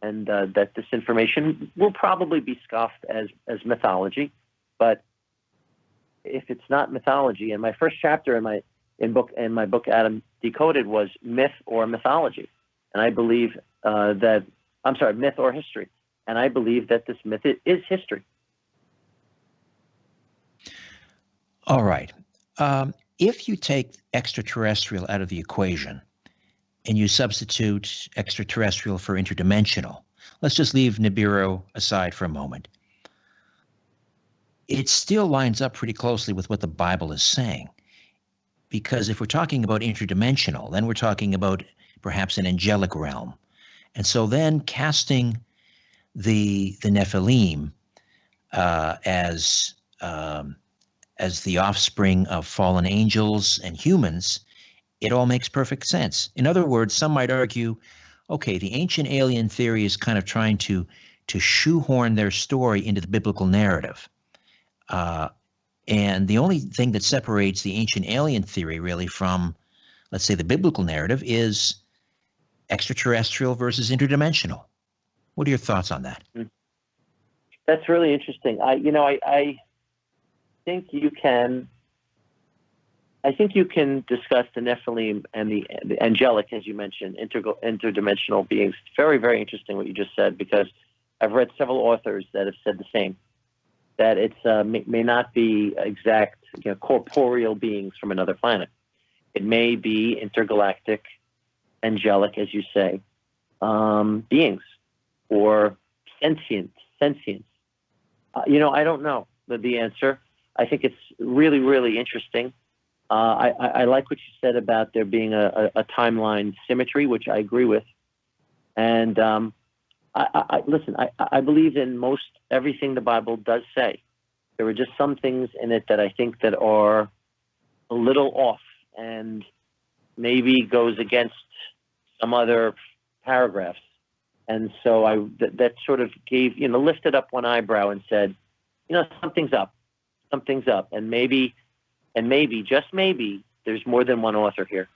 and that this information will probably be scoffed as mythology. But if it's not mythology, and my first chapter in my book Adam Decoded was myth or mythology, and I believe myth or history, and I believe that this myth is history. All right. If you take extraterrestrial out of the equation and you substitute extraterrestrial for interdimensional, let's just leave Nibiru aside for a moment. It still lines up pretty closely with what the Bible is saying. Because if we're talking about interdimensional, then we're talking about perhaps an angelic realm. And so then casting the Nephilim as as the offspring of fallen angels and humans, it all makes perfect sense. In other words, some might argue, okay, the ancient alien theory is kind of trying to shoehorn their story into the biblical narrative. And the only thing that separates the ancient alien theory really from, let's say, the biblical narrative is extraterrestrial versus interdimensional. What are your thoughts on that? That's really interesting. I think you can. I think you can discuss the Nephilim and the angelic, as you mentioned, interdimensional beings. Very, very interesting what you just said, because I've read several authors that have said the same. That it's may not be exact, corporeal beings from another planet. It may be intergalactic, angelic, as you say, beings, or sentience. I don't know the answer. I think it's really, really interesting. I like what you said about there being a timeline symmetry, which I agree with. And listen, I believe in most everything the Bible does say. There are just some things in it that I think that are a little off and maybe goes against some other paragraphs. And so that sort of gave, lifted up one eyebrow and said, something's up. And maybe, just maybe, there's more than one author here.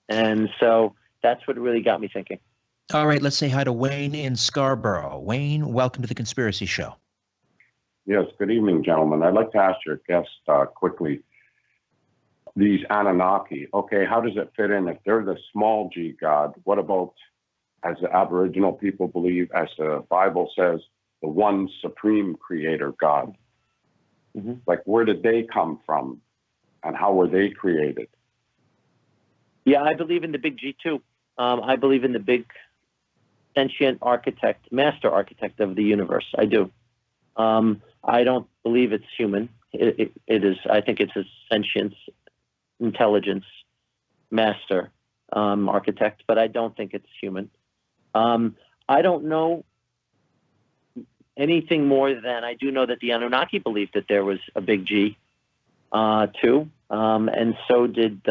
And so that's what really got me thinking. All right, let's say hi to Wayne in Scarborough. Wayne, welcome to the Conspiracy Show. Yes, good evening, gentlemen. I'd like to ask your guest quickly, these Anunnaki, okay, how does it fit in? If they're the small g god, what about, as the Aboriginal people believe, as the Bible says, the one supreme creator God? Mm-hmm. Like, where did they come from and how were they created? Yeah, I believe in the big G too. I believe in the big sentient architect, master architect of the universe. I do. I don't believe it's human. It is, I think it's a sentience, intelligence, master architect, but I don't think it's human. I don't know anything more than I do know that the Anunnaki believed that there was a big G too, and so did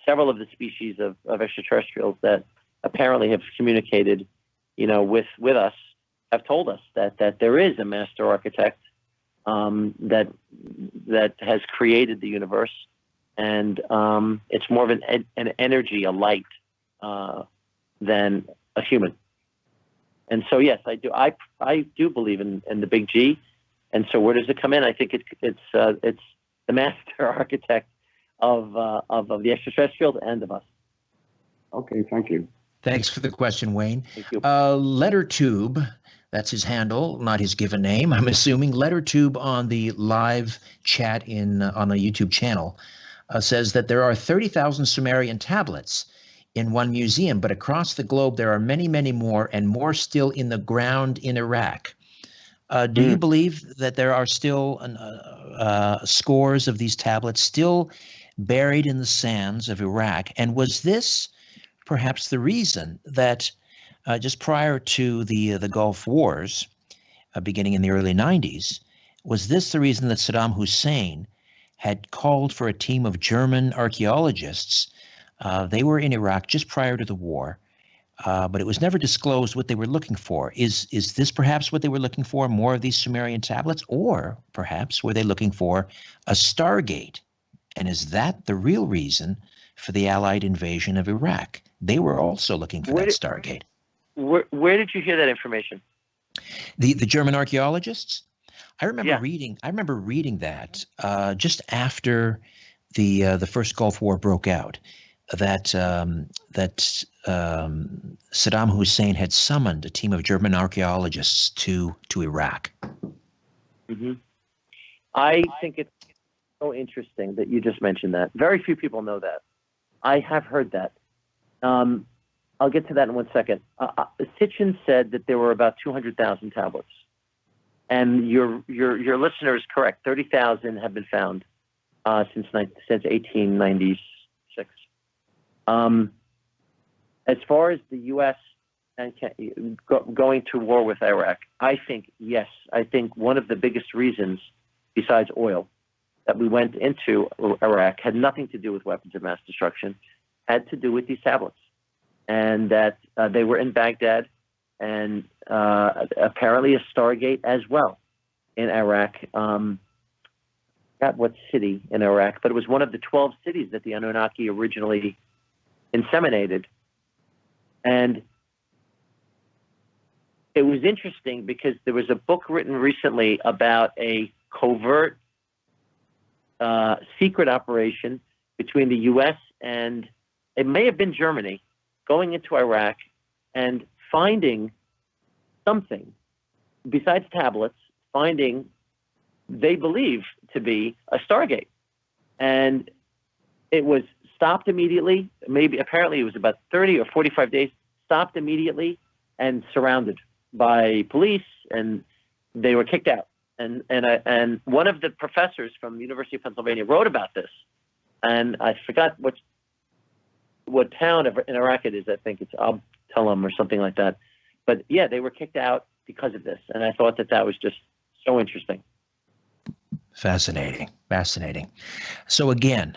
several of the species of extraterrestrials that apparently have communicated, with us, have told us that there is a master architect that has created the universe, and it's more of an energy, a light, than a human. And so, yes, I do. I do believe in the big G. And so, where does it come in? I think it's the master architect of the extraterrestrials and of us. Okay, thank you. Thanks for the question, Wayne. Thank you. LetterTube, that's his handle, not his given name, I'm assuming. LetterTube on the live chat on the YouTube channel says that there are 30,000 Sumerian tablets in one museum, but across the globe there are many, many more, and more still in the ground in Iraq. Do you believe that there are still scores of these tablets still buried in the sands of Iraq? And was this perhaps the reason that just prior to the Gulf Wars, beginning in the early 90s, was this the reason that Saddam Hussein had called for a team of German archaeologists? They were in Iraq just prior to the war, but it was never disclosed what they were looking for. Is this perhaps what they were looking for, more of these Sumerian tablets? Or perhaps were they looking for a Stargate? And is that the real reason for the Allied invasion of Iraq? They were also looking for that Stargate. Where did you hear that information? The German archaeologists? I remember reading that just after the first Gulf War broke out, that Saddam Hussein had summoned a team of German archaeologists to Iraq. Mm-hmm. I think it's so interesting that you just mentioned that. Very few people know that. I have heard that. I'll get to that in 1 second. Sitchin said that there were about 200,000 tablets, and your listener is correct. 30,000 have been found since 1896. As far as the U.S. and going to war with Iraq, I think yes. I think one of the biggest reasons, besides oil, that we went into Iraq had nothing to do with weapons of mass destruction, had to do with these tablets, and that they were in Baghdad and apparently a Stargate as well in Iraq. Not what city in Iraq, but it was one of the 12 cities that the Anunnaki originally inseminated. And it was interesting because there was a book written recently about a covert secret operation between the U.S. and it may have been Germany going into Iraq and finding something besides tablets, finding they believe to be a Stargate. And it was stopped immediately. Apparently it was about 30 or 45 days, stopped immediately and surrounded by police, and they were kicked out. And one of the professors from the University of Pennsylvania wrote about this, and I forgot what town in Iraq it is. I think it's Abtelem or something like that. But yeah, they were kicked out because of this, and I thought that was just so interesting. Fascinating. Fascinating. So again,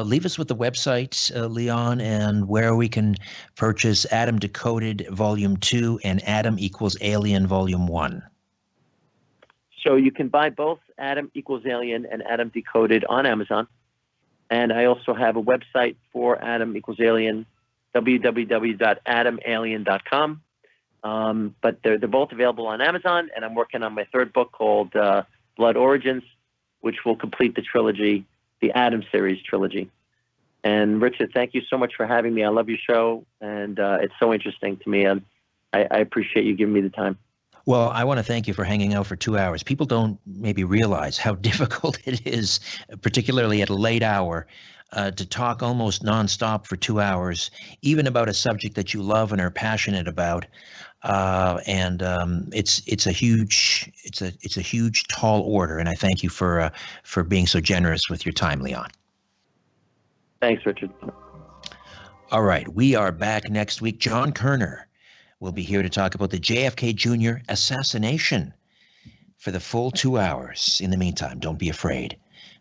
leave us with the website, Leon, and where we can purchase Adam Decoded Volume 2 and Adam Equals Alien Volume 1. So you can buy both Adam Equals Alien and Adam Decoded on Amazon. And I also have a website for Adam Equals Alien, www.adamalien.com. But they're both available on Amazon, and I'm working on my third book called Blood Origins, which will complete the trilogy, the Adam series trilogy. And Richard, thank you so much for having me. I love your show, and it's so interesting to me. And I appreciate you giving me the time. Well, I want to thank you for hanging out for 2 hours. People don't maybe realize how difficult it is, particularly at a late hour, to talk almost nonstop for 2 hours, even about a subject that you love and are passionate about. It's a huge tall order, and I thank you for being so generous with your time, Leon. Thanks, Richard. All right, we are back next week. John Kerner will be here to talk about the JFK Jr. assassination for the full 2 hours. In the meantime, don't be afraid.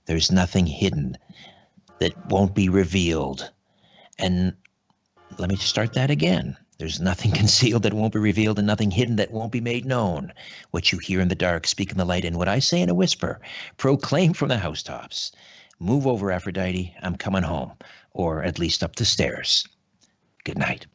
There's nothing hidden that won't be revealed. And let me start that again. There's nothing concealed that won't be revealed, and nothing hidden that won't be made known. What you hear in the dark, speak in the light, and what I say in a whisper, proclaim from the housetops. Move over, Aphrodite, I'm coming home, or at least up the stairs. Good night.